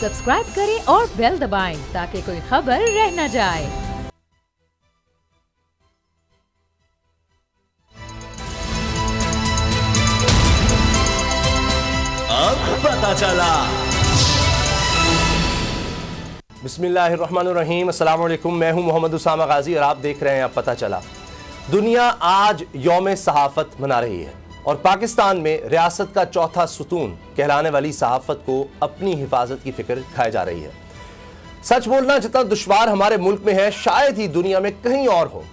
Subscribe करें और bell दबाएं ताकि कोई खबर रह न जाए। अब पता चला। बिस्मिल्लाहिर्रहमानिर्रहीम, अस्सलाम वालेकुम। मैं हूं मोहम्मद उसामा गाजी और आप देख रहे हैं अब पता चला। दुनिया आज यौम सहाफ़त मना रही है और पाकिस्तान में रियासत का चौथा सुतून कहलाने वाली सहाफ़त को अपनी हिफाजत की फिक्र खाई जा रही है। सच बोलना जितना दुश्वार हमारे मुल्क में है, शायद ही दुनिया में कहीं और हो।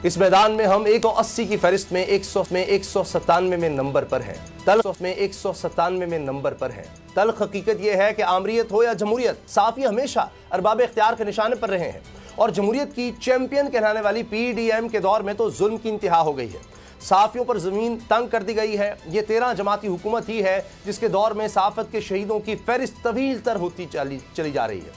इस मैदान में हम 180 की फहरिस्त में 197वें नंबर पर हैं। तल्ख में 197वें नंबर पर हैं। तल्ख हकीकत यह है कि आमरीत हो या जमहूरियत, साफ़ी हमेशा अरबाब इख्तियार के निशाने पर रहे हैं और जमहूरियत की चैंपियन कहलाने वाली PDM के दौर में तो जुल्म की इंतहा हो गई है। साफ़ियों पर ज़मीन तंग कर दी गई है। ये 13 जमाती हुकूमत ही है जिसके दौर में सहाफ़त के शहीदों की फहरिस्त तवील तर होती चली जा रही है।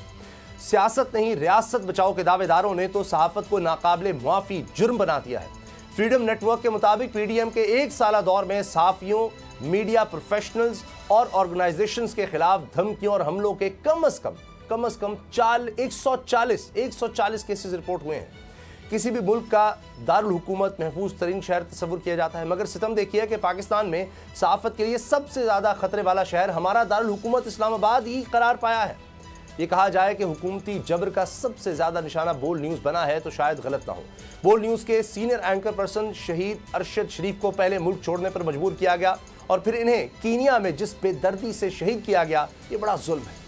सियासत नहीं, रियासत बचाओ के दावेदारों ने तो सहाफ़त को नाकाबिले मुआफ़ी जुर्म बना दिया है। फ्रीडम नेटवर्क के मुताबिक PDM के एक साला दौर में सहाफ़ियों, मीडिया प्रोफेशनल्स और ऑर्गेनाइजेशंस के खिलाफ धमकियों और हमलों के कम अज़ कम 140 केसेस रिपोर्ट हुए हैं। किसी भी मुल्क का दारुल हुकूमत महफूज तरीन शहर तस्वुर किया जाता है, मगर सितम देखिए कि पाकिस्तान में सहाफ़त के लिए सबसे ज़्यादा ख़तरे वाला शहर हमारा दारुल हुकूमत इस्लामाबाद ही करार पाया है। ये कहा जाए कि हुकूमती जबर का सबसे ज़्यादा निशाना बोल न्यूज़ बना है तो शायद गलत ना हो। बोल न्यूज़ के सीनियर एंकर पर्सन शहीद अरशद शरीफ को पहले मुल्क छोड़ने पर मजबूर किया गया और फिर इन्हें कीनिया में जिस बेदर्दी से शहीद किया गया, ये बड़ा जुल्म है।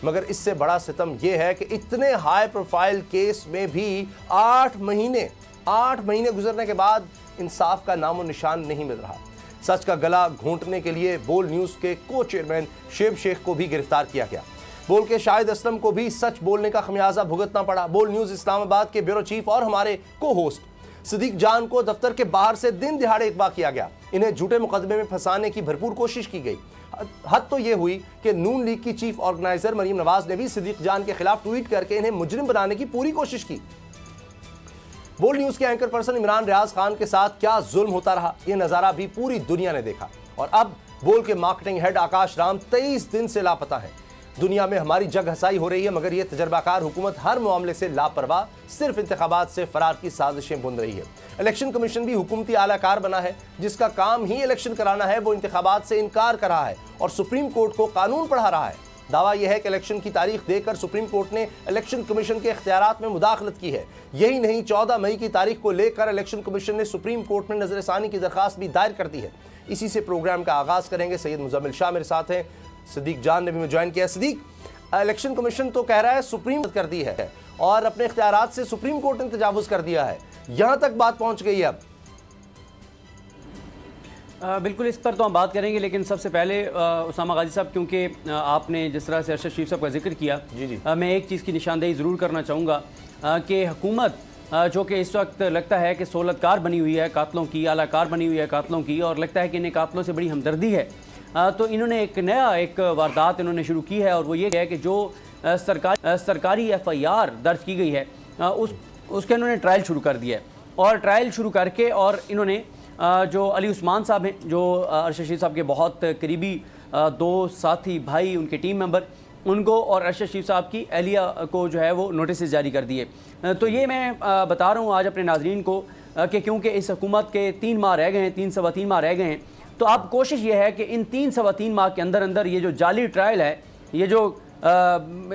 मगर इससे बड़ा सितम यह है कि इतने हाई प्रोफाइल केस में भी 8 महीने गुजरने के बाद इंसाफ का नामो निशान नहीं मिल रहा। सच का गला घोंटने के लिए बोल न्यूज़ के को चेयरमैन शेब शेख को भी गिरफ्तार किया गया। बोल के शाहिद असलम को भी सच बोलने का खमियाजा भुगतना पड़ा। बोल न्यूज़ इस्लामाबाद के ब्यूरो चीफ और हमारे को होस्ट सिद्दीक जान को दफ्तर के बाहर से दिन दिहाड़े अगवा किया गया। इन्हें झूठे मुकदमे में फंसाने की भरपूर कोशिश की गई। हद तो यह हुई कि नून लीग की चीफ ऑर्गेनाइजर मरीम नवाज ने भी सिद्दीक जान के खिलाफ ट्वीट करके इन्हें मुजरिम बनाने की पूरी कोशिश की। बोल न्यूज़ के एंकर पर्सन इमरान रियाज खान के साथ क्या जुल्म होता रहा, यह नज़ारा भी पूरी दुनिया ने देखा। और अब बोल के मार्केटिंग हेड आकाश राम 23 दिन से लापता है। दुनिया में हमारी जग हसाई हो रही है, मगर यह तजर्बाकार हुकूमत हर मामले से लापरवाह, सिर्फ इंतखाबात से फरार की साजिशें बुन रही है। इलेक्शन कमीशन भी हुकूमती आलाकार बना है, जिसका काम ही इलेक्शन कराना है, वो इंतखाबात से इनकार कर रहा है और सुप्रीम कोर्ट को कानून पढ़ा रहा है। दावा यह है कि इलेक्शन की तारीख देकर सुप्रीम कोर्ट ने इलेक्शन कमीशन के इख्तियारात में मुदाखलत की है। यही नहीं, 14 मई की तारीख को लेकर इलेक्शन कमीशन ने सुप्रीम कोर्ट में नजरसानी की दरखास्त भी दायर कर दी है। इसी से प्रोग्राम का आगाज करेंगे। सैयद मुजम्मिल शाह मेरे साथ हैं, सिद्दीक जान ने भी ज्वाइन किया। सिद्दीक, इलेक्शन कमीशन तो कह रहा है सुप्रीम कर दी है और अपने इख्तियारात से सुप्रीम कोर्ट ने तजावुज़ कर दिया है, यहां तक बात पहुंच गई है अब। बिल्कुल, इस पर तो हम बात करेंगे, लेकिन सबसे पहले उसामा गाजी साहब, क्योंकि आपने जिस तरह से अरशद शरीफ साहब का जिक्र किया, मैं एक चीज़ की निशानदेही ज़रूर करना चाहूँगा कि हुकूमत जो कि इस वक्त लगता है कि सोलतकार बनी हुई है कातलों की, आलाकार बनी हुई है कातलों की, और लगता है कि इन्हें कातलों से बड़ी हमदर्दी है, तो इन्होंने एक वारदात इन्होंने शुरू की है और वो ये है कि जो सरकारी FIR दर्ज की गई है उसके इन्होंने ट्रायल शुरू कर दिया है। और ट्रायल शुरू करके और इन्होंने जो अली उस्मान साहब हैं, जो अरशद शरीफ साहब के बहुत करीबी दोस्त, साथी, भाई, उनके टीम मेंबर, उनको और अरशद शरीफ साहब की एहलिया को जो है वो नोटिस जारी कर दिए। तो ये मैं बता रहा हूँ आज अपने नाजरीन को कि क्योंकि इस हुकूमत के 3 माह रह गए हैं, 3 सवा 3 माह रह गए हैं, तो अब कोशिश ये है कि इन 3 सवा 3 माह के अंदर ये जो जाली ट्रायल है, ये जो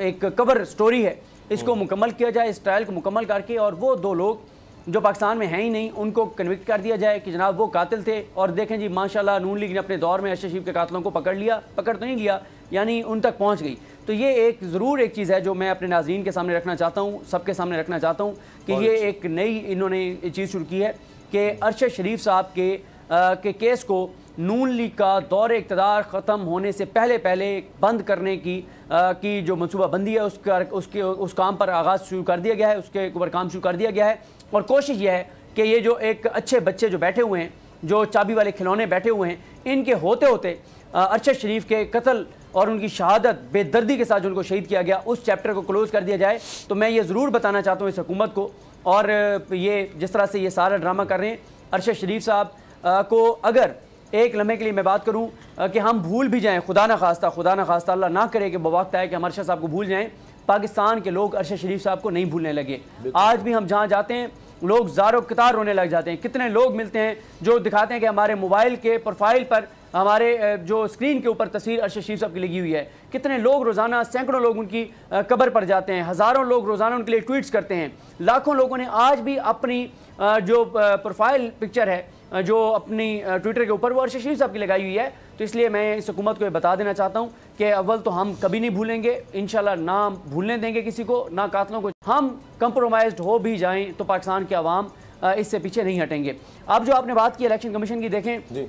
एक कवर स्टोरी है, इसको मुकम्मल किया जाए। इस ट्रायल को मुकम्मल करके और वो 2 लोग जो पाकिस्तान में हैं ही नहीं, उनको कन्विक्ट कर दिया जाए कि जनाब वो कातिल थे। और देखें जी, माशाल्लाह नून लीग ने अपने दौर में अरशद शरीफ के कातलों को पकड़ तो नहीं लिया, यानी उन तक पहुँच गई। तो ये एक ज़रूर एक चीज़ है जो मैं अपने नाज़रीन के सामने रखना चाहता हूँ, सबके सामने रखना चाहता हूँ कि ये एक नई इन्होंने चीज़ शुरू की है कि अरशद शरीफ साहब के केस को नून लीग का दौर इक़्तिदार ख़त्म होने से पहले बंद करने की जो मनसूबाबंदी है उस काम पर आगाज़ शुरू कर दिया गया है, उसके ऊपर काम शुरू कर दिया गया है। और कोशिश यह है कि ये जो एक अच्छे बच्चे जो बैठे हुए हैं, जो चाबी वाले खिलौने बैठे हुए हैं, इनके होते होते अरशद शरीफ के कत्ल और उनकी शहादत बेदर्दी के साथ जो उनको शहीद किया गया, उस चैप्टर को क्लोज़ कर दिया जाए। तो मैं ये ज़रूर बताना चाहता हूँ इस हुकूमत को, और ये जिस तरह से ये सारा ड्रामा कर रहे हैं, अरशद शरीफ साहब को अगर एक लम्हे के लिए मैं बात करूँ कि हम भूल भी जाएँ, खुदा न खास्ता अल्लाह ना करे कि वक्त आए कि हम अरशद साहब को भूल जाएँ, पाकिस्तान के लोग अरशद शरीफ साहब को नहीं भूलने लगे। आज भी हम जहाँ जाते हैं लोग ज़ारो कतार रोने लग जाते हैं। कितने लोग मिलते हैं जो दिखाते हैं कि हमारे मोबाइल के प्रोफाइल पर हमारे जो स्क्रीन के ऊपर तस्वीर अरशद शरीफ साहब की लगी हुई है। कितने लोग रोज़ाना, सैकड़ों लोग उनकी कब्र पर जाते हैं, हज़ारों लोग रोज़ाना उनके लिए ट्वीट्स करते हैं। लाखों लोगों ने आज भी अपनी जो प्रोफाइल पिक्चर है जो अपनी ट्विटर के ऊपर वो अरशद शरीफ साहब की लगाई हुई है। तो इसलिए मैं इस हुकूमत को ये बता देना चाहता हूँ कि अव्वल तो हम कभी नहीं भूलेंगे, इंशाल्लाह ना भूलने देंगे किसी को, ना कातलों को। हम कंप्रोमाइज़्ड हो भी जाएं तो पाकिस्तान के अवाम इससे पीछे नहीं हटेंगे। अब जो आपने बात की इलेक्शन कमीशन की, देखें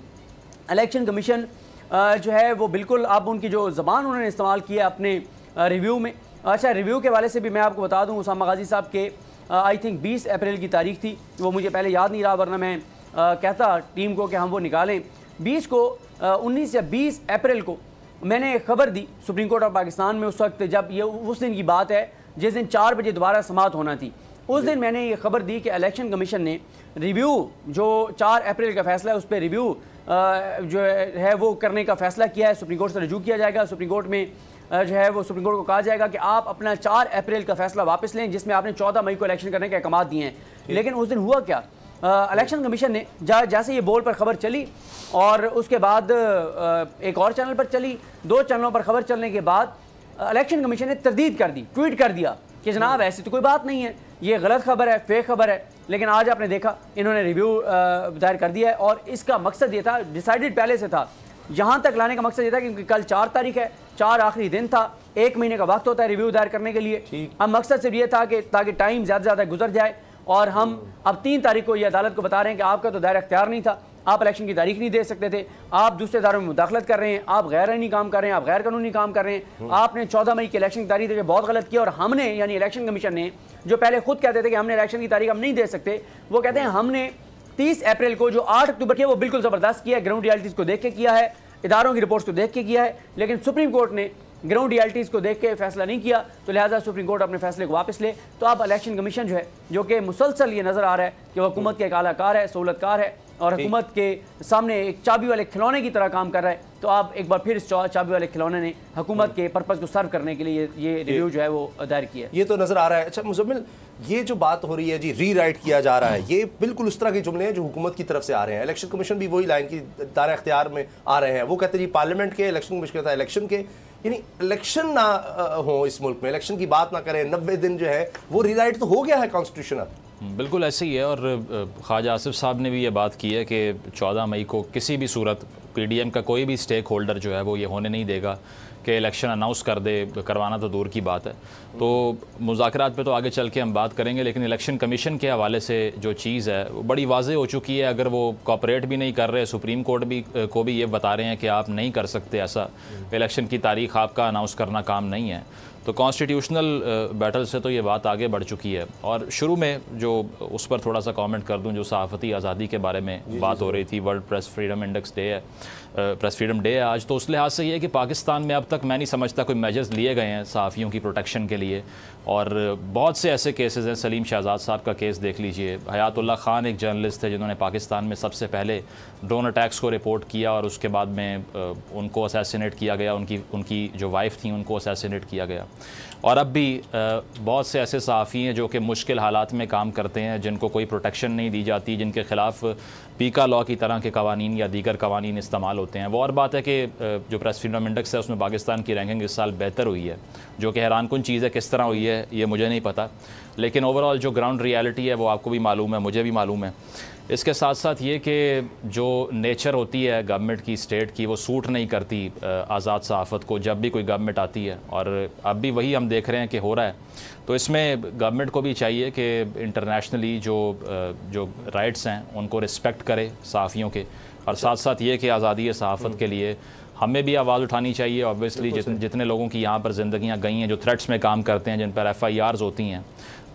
इलेक्शन कमीशन जो है वो बिल्कुल अब उनकी जो ज़बान उन्होंने इस्तेमाल किया अपने रिव्यू में। अच्छा, रिव्यू के वाले से भी मैं आपको बता दूँ, उसामा गाजी साहब के आई थिंक 20 अप्रैल की तारीख थी, वो मुझे पहले याद नहीं रहा, वरना मैं कहता टीम को कि हम वो निकालें। 19 या 20 अप्रैल को मैंने एक खबर दी सुप्रीम कोर्ट ऑफ पाकिस्तान में। उस वक्त जब ये उस दिन की बात है जिस दिन 4 बजे दोबारा समाअत होना थी, उस दिन मैंने ये खबर दी कि इलेक्शन कमीशन ने रिव्यू जो 4 अप्रैल का फैसला है उस पर रिव्यू जो है वो करने का फैसला किया है। सुप्रीम कोर्ट से रजू किया जाएगा। सुप्रीम कोर्ट में जो है वो सुप्रीम कोर्ट को कहा जाएगा कि आप अपना 4 अप्रैल का फैसला वापस लें जिसमें आपने 14 मई को इलेक्शन करने के अहकाम दिए हैं। लेकिन उस दिन हुआ क्या, इलेक्शन कमीशन ने जैसे ये बोर्ड पर खबर चली और उसके बाद एक और चैनल पर चली, 2 चैनलों पर खबर चलने के बाद इलेक्शन कमीशन ने तरदीद कर दी, ट्वीट कर दिया कि जनाब ऐसी तो कोई बात नहीं है, ये गलत खबर है, फेक खबर है। लेकिन आज आपने देखा इन्होंने रिव्यू दायर कर दिया है और इसका मकसद ये था, डिसाइडेड पहले से था, यहाँ तक लाने का मकसद ये था क्योंकि कल 4 तारीख है, 4 आखिरी दिन था, 1 महीने का वक्त होता है रिव्यू दायर करने के लिए। अब मकसद सिर्फ ये था कि ताकि टाइम ज़्यादा से ज़्यादा गुजर जाए और हम अब 3 तारीख को ये अदालत को बता रहे हैं कि आपका तो दायर अख्तियार नहीं था, आप इलेक्शन की तारीख नहीं दे सकते थे, आप दूसरे इदारों में मुदाखलत कर रहे हैं, आप गैर आईनी काम कर रहे हैं, आप गैर कानूनी काम कर रहे हैं, आपने 14 मई की इलेक्शन की तारीख देकर बहुत गलत किया। और हमने यानी इलेक्शन कमीशन ने, जो पहले खुद कहते थे कि हमने इलेक्शन की तारीख हम नहीं दे सकते, वो कहते हैं हमने 30 अप्रैल को जो 8 अक्टूबर किया वो बिल्कुल ज़बरदस्त किया, ग्राउंड रियलिटीज़ को देख के किया है, इदारों की रिपोर्ट्स को देख के किया है। लेकिन सुप्रीम कोर्ट ने ग्राउंड रियलिटीज़ को देख के फैसला नहीं किया, तो लिहाजा सुप्रीम कोर्ट अपने फैसले को वापस ले। तो अब इलेक्शन कमीशन जो है, जो कि मुसलसल ये नज़र आ रहा है कि वह हुकूमत के एक आलाकार है, सहूलतकार है और हुकूमत के सामने एक चाबी वाले खिलौने की तरह काम कर रहा है। तो अब एक बार फिर इस चाबी वाले खिलौने ने हुकूमत के पर्पज़ को सर्व करने के लिए ये रिव्यू जो है वो दायर किया है। ये तो नज़र आ रहा है। अच्छा मुज़म्मिल, ये जो बात हो रही है जी, री राइट किया जा रहा है, ये बिल्कुल उस तरह के जुमले हैं जो हुकूमत की तरफ से आ रहे हैं। इलेक्शन कमीशन भी वही लाइन की दायरे अख्तियार में आ रहे हैं। वो कहते हैं जी पार्लियामेंट के, इलेक्शन कमीशन कहता है इलेक्शन के, यानी इलेक्शन ना हो इस मुल्क में, इलेक्शन की बात ना करें, 90 दिन जो है वो री राइट तो हो गया है कॉन्स्टिट्यूशन अब। बिल्कुल ऐसे ही है। और ख्वाजा आसिफ साहब ने भी ये बात की है कि 14 मई को किसी भी सूरत PDM का कोई भी स्टेक होल्डर जो है वो ये होने नहीं देगा कि इलेक्शन अनाउंस कर दे, करवाना तो दूर की बात है। तो मुज़ाकरात पे तो आगे चल के हम बात करेंगे, लेकिन इलेक्शन कमीशन के हवाले से जो चीज़ है वो बड़ी वाज़ेह हो चुकी है। अगर वो कोऑपरेट भी नहीं कर रहे, सुप्रीम कोर्ट को भी ये बता रहे हैं कि आप नहीं कर सकते ऐसा, इलेक्शन की तारीख आपका अनाउंस करना काम नहीं है, तो कॉन्स्टिट्यूशनल बैटल से तो ये बात आगे बढ़ चुकी है। और शुरू में जो उस पर थोड़ा सा कमेंट कर दूं, जो सहाफ़ती आज़ादी के बारे में बात हो रही थी, world press freedom index day है, प्रेस फ्रीडम डे है आज, तो उस लिहाज से ये है कि पाकिस्तान में अब तक मैं नहीं समझता कोई मेजर्स लिए गए हैं सहाफ़ियों की प्रोटेक्शन के लिए। और बहुत से ऐसे केसेस हैं, सलीम शहजाद साहब का केस देख लीजिए, हयातुल्लाह खान एक जर्नलिस्ट थे जिन्होंने पाकिस्तान में सबसे पहले ड्रोन अटैक्स को रिपोर्ट किया और उसके बाद में उनको असैसिनेट किया गया, उनकी जो वाइफ थी उनको असैसिनेट किया गया। और अब भी बहुत से ऐसे सहाफ़ी हैं जो कि मुश्किल हालात में काम करते हैं, जिनको कोई प्रोटेक्शन नहीं दी जाती, जिनके ख़िलाफ़ पीका लॉ की तरह के कवानीन या दीगर कवानीन इस्तेमाल होते हैं। वो और बात है कि जो प्रेस फ्रीडम इंडेक्स है उसमें पाकिस्तान की रैंकिंग इस साल बेहतर हुई है, जो कि हैरानकुन चीज़ है। किस तरह हुई है ये मुझे नहीं पता, लेकिन ओवरऑल जो ग्राउंड रियलिटी है वो आपको भी मालूम है, मुझे भी मालूम है। इसके साथ साथ ये कि जो नेचर होती है गवर्नमेंट की, स्टेट की, वो सूट नहीं करती आज़ाद सहाफ़त को जब भी कोई गवर्नमेंट आती है, और अब भी वही हम देख रहे हैं कि हो रहा है। तो इसमें गवर्नमेंट को भी चाहिए कि इंटरनेशनली जो राइट्स हैं उनको रिस्पेक्ट करे सहाफ़ियों के, और साथ साथ ये कि आज़ादी सहाफ़त के लिए हमें भी आवाज़ उठानी चाहिए। ऑब्वियसली जितने लोगों की यहाँ पर ज़िंदगियाँ गई हैं, जो थ्रेट्स में काम करते हैं, जिन पर FIRs होती हैं,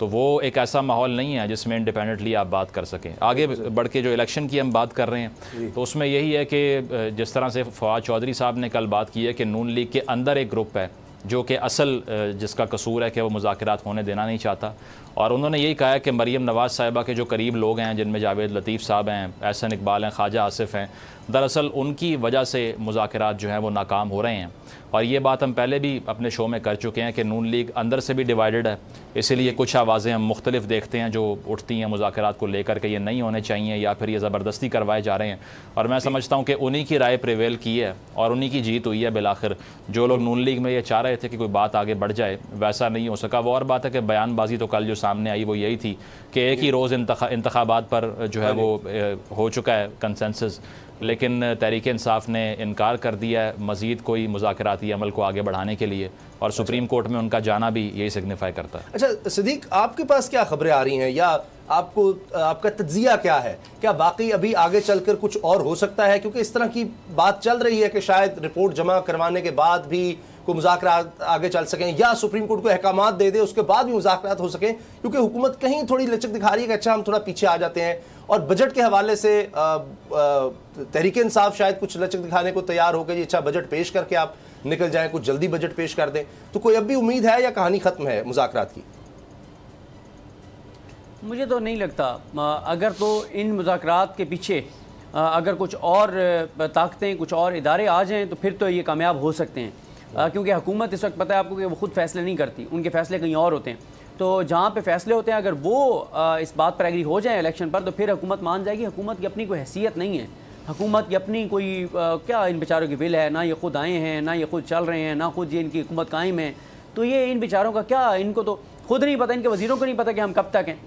तो वो एक ऐसा माहौल नहीं है जिसमें इंडिपेंडेंटली आप बात कर सकें। आगे बढ़ के जो इलेक्शन की हम बात कर रहे हैं, तो उसमें यही है कि जिस तरह से फवाद चौधरी साहब ने कल बात की है कि नून लीग के अंदर एक ग्रुप है जो कि असल जिसका कसूर है कि वो मुज़ाकरात होने देना नहीं चाहता, और उन्होंने यही कहा है कि मरीम नवाज़ साहिबा के जो करीब लोग हैं, जिनमें जावेद लतीफ़ साहब हैं, एहसन इकबाल हैं, ख्वाजा आसिफ हैं, दरअसल उनकी वजह से मुज़ाकरात जो हैं वो नाकाम हो रहे हैं। और ये बात हम पहले भी अपने शो में कर चुके हैं कि नून लीग अंदर से भी डिवाइडेड है, इसीलिए कुछ आवाज़ें हम मुख्तलिफ देखते हैं जो उठती हैं मुज़ाकरात को लेकर के ये नहीं होने चाहिए या फिर ये ज़बरदस्ती करवाए जा रहे हैं। और मैं समझता हूँ कि उन्हीं की राय प्रिवेल की है और उन्हीं की जीत हुई है बिलाखिर। जो लोग नून लीग में ये चाह रहे थे कि कोई बात आगे बढ़ जाए, वैसा नहीं हो सका। वो और बात है कि बयानबाजी तो कल जो सामने आई वो यही थी कि एक ही रोज़ इंतखाबात पर जो है वो हो चुका है कंसेंसस, लेकिन तहरीक इंसाफ ने इनकार कर दिया है मज़ीद कोई मुज़ाकराती अमल को आगे बढ़ाने के लिए, और सुप्रीम कोर्ट में उनका जाना भी यही सिग्निफाई करता है। अच्छा सिद्दीक, आपके पास क्या खबरें आ रही हैं या आपको आपका तज्जिया क्या है? क्या वाकई अभी आगे चलकर कुछ और हो सकता है? क्योंकि इस तरह की बात चल रही है कि शायद रिपोर्ट जमा करवाने के बाद भी को मुज़ाकरात आगे चल सकें या सुप्रीम कोर्ट को अहकामात दे दे उसके बाद भी मुज़ाकरात हो सकें, क्योंकि हुकूमत कहीं थोड़ी लचक दिखा रही है कि अच्छा हम थोड़ा पीछे आ जाते हैं। और बजट के हवाले से तहरीक इंसाफ शायद कुछ लचक दिखाने को तैयार हो गई, अच्छा बजट पेश करके आप निकल जाएं, कुछ जल्दी बजट पेश कर दें। तो कोई अब भी उम्मीद है या कहानी ख़त्म है मुज़ाकरात की? मुझे तो नहीं लगता। अगर तो इन मुज़ाकरात के पीछे अगर कुछ और ताकतें, कुछ और इदारे आ जाएँ तो फिर तो ये कामयाब हो सकते हैं, क्योंकि हुकूमत इस वक्त पता है आपको कि वो खुद फैसले नहीं करती, उनके फैसले कहीं और होते हैं। तो जहाँ पे फैसले होते हैं अगर वो इस बात पर एग्री हो जाए इलेक्शन पर, तो फिर हुकूमत मान जाएगी हुकूमत की अपनी कोई हैसियत नहीं है, हुकूमत की अपनी कोई क्या इन बेचारों की विल है, ना ये खुद आए हैं, ना ये खुद चल रहे हैं, ना खुद ये इनकी हुकूमत कायम है। तो ये इन बेचारों का क्या, इनको तो खुद नहीं पता, इनके वज़ीरों को नहीं पता कि हम कब तक हैं।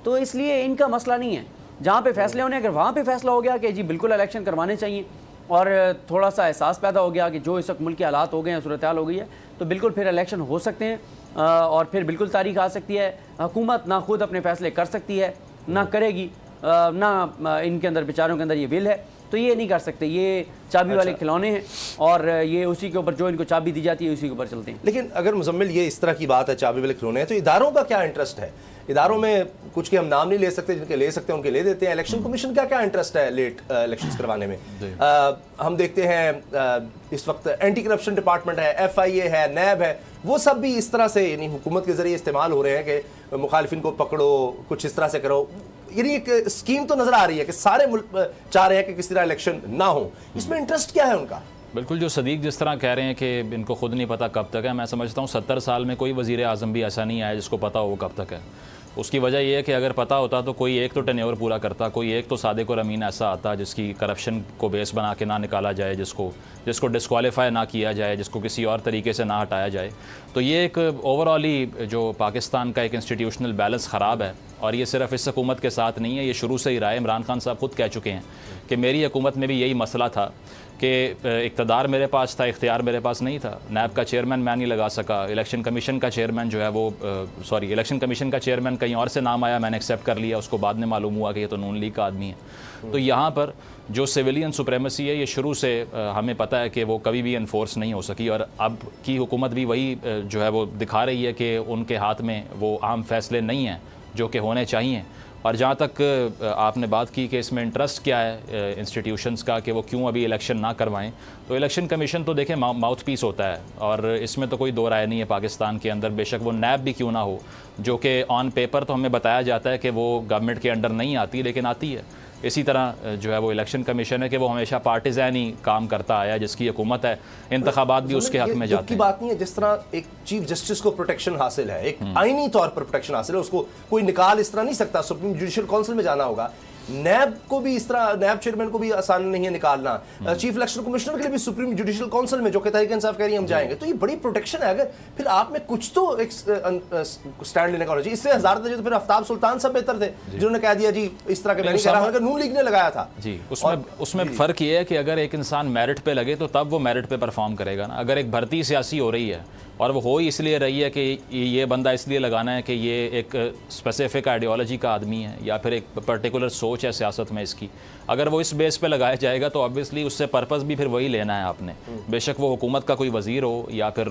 तो इसलिए इनका मसला नहीं है। जहाँ पे फैसले होने, अगर वहाँ पे फैसला हो गया कि जी बिल्कुल इलेक्शन करवाने चाहिए और थोड़ा सा एहसास पैदा हो गया कि जो इस वक्त मुल्क के हालात हो गए हैं, सूरत हाल हो गई है, तो बिल्कुल फिर इलेक्शन हो सकते हैं और फिर बिल्कुल तारीख आ सकती है। हुकूमत ना खुद अपने फैसले कर सकती है, ना करेगी, ना इनके अंदर बेचारों के अंदर ये विल है, तो ये नहीं कर सकते। ये चाबी वाले खिलौने हैं और ये उसी के ऊपर जो इनको चाबी दी जाती है उसी के ऊपर चलते हैं। लेकिन अगर मुजम्मिल ये इस तरह की बात है, चाबी वाले खिलौने हैं, तो इदारों का क्या इंटरेस्ट है? इदारों में कुछ के हम नाम नहीं ले सकते, जिनके ले सकते हैं उनके ले देते हैं। इलेक्शन कमीशन का क्या इंटरेस्ट है लेट इलेक्शंस करवाने में? हम देखते हैं इस वक्त एंटी करप्शन डिपार्टमेंट है, FIA है, नैब है, वो सब भी इस तरह से यानी हुकूमत के जरिए इस्तेमाल हो रहे हैं कि मुखालिफिन को पकड़ो, कुछ इस तरह से करो। यानी एक स्कीम तो नजर आ रही है कि सारे मुल्क चाह रहे हैं कि किसी तरह इलेक्शन ना हो। इसमें इंटरेस्ट क्या है उनका? बिल्कुल, जो सदीक जिस तरह कह रहे हैं कि इनको खुद नहीं पता कब तक है, मैं समझता हूँ 70 साल में कोई वज़ीर आज़म भी ऐसा नहीं आया जिसको पता हो वो कब तक है। उसकी वजह यह है कि अगर पता होता तो कोई एक तो टेन्योर पूरा करता, कोई एक तो सादिक और अमीन ऐसा आता जिसकी करप्शन को बेस बना के ना निकाला जाए, जिसको डिस्क्वालीफाई ना किया जाए, जिसको किसी और तरीके से ना हटाया जाए। तो ये एक ओवरऑल ही जो पाकिस्तान का एक इंस्टीट्यूशनल बैलेंस ख़राब है, और ये सिर्फ इस हुकूमत के साथ नहीं है, ये शुरू से ही रहा है। इमरान खान साहब खुद कह चुके हैं कि मेरी हुकूमत में भी यही मसला था कि इक़्तिदार मेरे पास था, इख्तियार मेरे पास नहीं था। नैब का चेयरमैन मैं नहीं लगा सका, इलेक्शन कमीशन का चेयरमैन जो है वो इलेक्शन कमीशन का चेयरमैन कहीं और से नाम आया, मैंने एक्सेप्ट कर लिया, उसको बाद में मालूम हुआ कि ये तो नून लीग का आदमी है। तो यहाँ पर जो सिविलियन सुप्रेमेसी है, ये शुरू से हमें पता है कि वो कभी भी इन्फोर्स नहीं हो सकी, और अब की हुकूमत भी वही जो है वो दिखा रही है कि उनके हाथ में वो आम फैसले नहीं हैं जो कि होने चाहिए। और जहाँ तक आपने बात की कि इसमें इंटरेस्ट क्या है इंस्टीट्यूशंस का कि वो क्यों अभी इलेक्शन ना करवाएं, तो इलेक्शन कमीशन तो देखें माउथ पीस होता है, और इसमें तो कोई दो राय नहीं है पाकिस्तान के अंदर। बेशक वो नैब भी क्यों ना हो, जो कि ऑन पेपर तो हमें बताया जाता है कि वो गवर्नमेंट के अंडर नहीं आती, लेकिन आती है। इसी तरह जो है वो इलेक्शन कमीशन है कि वो हमेशा पार्टिजान ही काम करता आया, जिसकी हुकूमत है, इंतखाबात भी उसके हक में जाते हैं। बात नहीं है, जिस तरह एक चीफ जस्टिस को प्रोटेक्शन हासिल है, एक आईनी तौर पर प्रोटेक्शन हासिल है, उसको कोई निकाल इस तरह नहीं सकता, सुप्रीम जुडिशियल काउंसिल में जाना होगा। नैब को भी इस तरह, नैब चेयरमैन को भी आसान नहीं है निकालना, चीफ इलेक्शन कमिश्नर के लिए भी सुप्रीम जुडिशियल काउंसिल में, जो कि तहरीक इंसाफ कह रही है हम जाएंगे, तो ये बड़ी प्रोटेक्शन है। अगर फिर आप में कुछ तो एक स्टैंड लेने का होना चाहिए। इससे हजार दर्जे तो फिर आफ्ताब सुल्तान सब बेहतर थे, जिन्होंने कह दिया जी इस तरह के मैं नहीं कह रहा, अगर नून लीग ने लगाया था जी। उसमें फ़र्क ये है कि अगर एक इंसान मेरिट पे लगे तो तब वो मेरिट पे परफॉर्म करेगा ना। अगर एक भर्ती सियासी हो रही है और वो हो इसलिए रही है कि ये बंदा इसलिए लगाना है कि ये एक स्पेसिफिक आइडियोलॉजी का आदमी है या फिर एक पर्टिकुलर सोच है सियासत में इसकी, अगर वो इस बेस पे लगाया जाएगा तो ऑब्वियसली उससे पर्पस भी फिर वही लेना है आपने, बेशक वो हुकूमत का कोई वजीर हो या फिर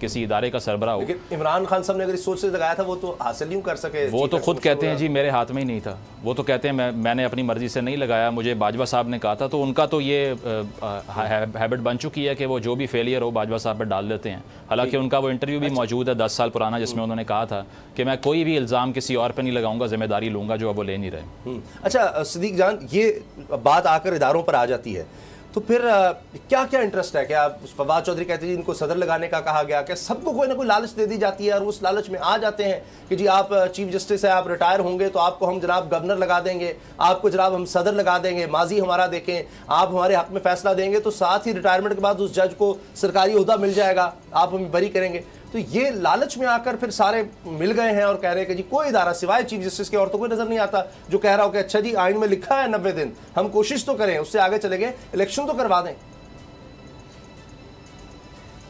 किसी इदारे का सरबरा हो। लेकिन इमरान खान साहब ने अगर इस सोच से लगाया था वो तो हासिल नहीं कर सके। वो तो खुद कहते हैं जी मेरे हाथ में ही नहीं था, वो तो कहते हैं मैंने अपनी मर्जी से नहीं लगाया, मुझे बाजवा साहब ने कहा था। तो उनका तो ये हैबिट बन चुकी है कि वो जो भी फेलियर हो बाजवा साहब पर डाल देते हैं, हालांकि उनका वो इंटरव्यू भी मौजूद है 10 साल पुराना, जिसमें उन्होंने कहा था कि मैं कोई भी इल्ज़ाम किसी और पे नहीं लगाऊंगा, जिम्मेदारी लूंगा, जो अब वो ले नहीं रहे। अच्छा सिद्दीक जान, ये बात आकर इदारों पर आ जाती है तो फिर क्या क्या इंटरेस्ट है? क्या फवाद चौधरी कहते हैं इनको सदर लगाने का कहा गया, क्या सबको कोई ना कोई लालच दे दी जाती है और उस लालच में आ जाते हैं कि जी आप चीफ जस्टिस है, आप रिटायर होंगे तो आपको हम जनाब गवर्नर लगा देंगे, आपको जनाब हम सदर लगा देंगे, माजी हमारा देखें, आप हमारे हक में फैसला देंगे तो साथ ही रिटायरमेंट के बाद उस जज को सरकारी ओहदा मिल जाएगा, आप हमें बरी करेंगे। तो ये लालच में आकर फिर सारे मिल गए हैं और कह रहे हैं कि जी कोई इदारा सिवाय चीफ जस्टिस के और तो कोई नजर नहीं आता जो कह रहा हो कि अच्छा जी आइन में लिखा है 90 दिन, हम कोशिश तो करें, उससे आगे चले गए, इलेक्शन तो करवा दें।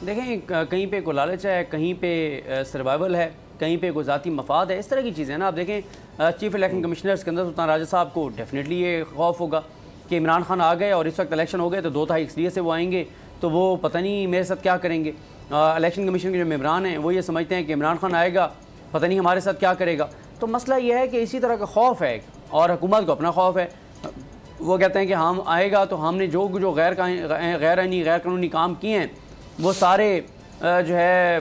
देखें, कहीं पे कोई लालच है, कहीं पे सर्वाइवल है, कहीं पे कोई ज़ाती मफाद है, इस तरह की चीज़ें ना। आप देखें चीफ इलेक्शन कमिश्नर्स के अंदर सुल्तान राजा साहब को डेफिनेटली ये खौफ होगा कि इमरान खान आ गए और इस वक्त इलेक्शन हो गए तो 2 इसलिए से वो आएंगे तो वो पता नहीं मेरे साथ क्या करेंगे। इलेक्शन कमीशन के जो मेंबरान हैं वो ये समझते हैं कि इमरान खान आएगा, पता नहीं हमारे साथ क्या करेगा। तो मसला ये है कि इसी तरह का खौफ है और हुकूमत को अपना खौफ है। वो कहते हैं कि हम आएगा तो हमने जो गैर आईनी गैर कानूनी काम किए हैं वो सारे जो है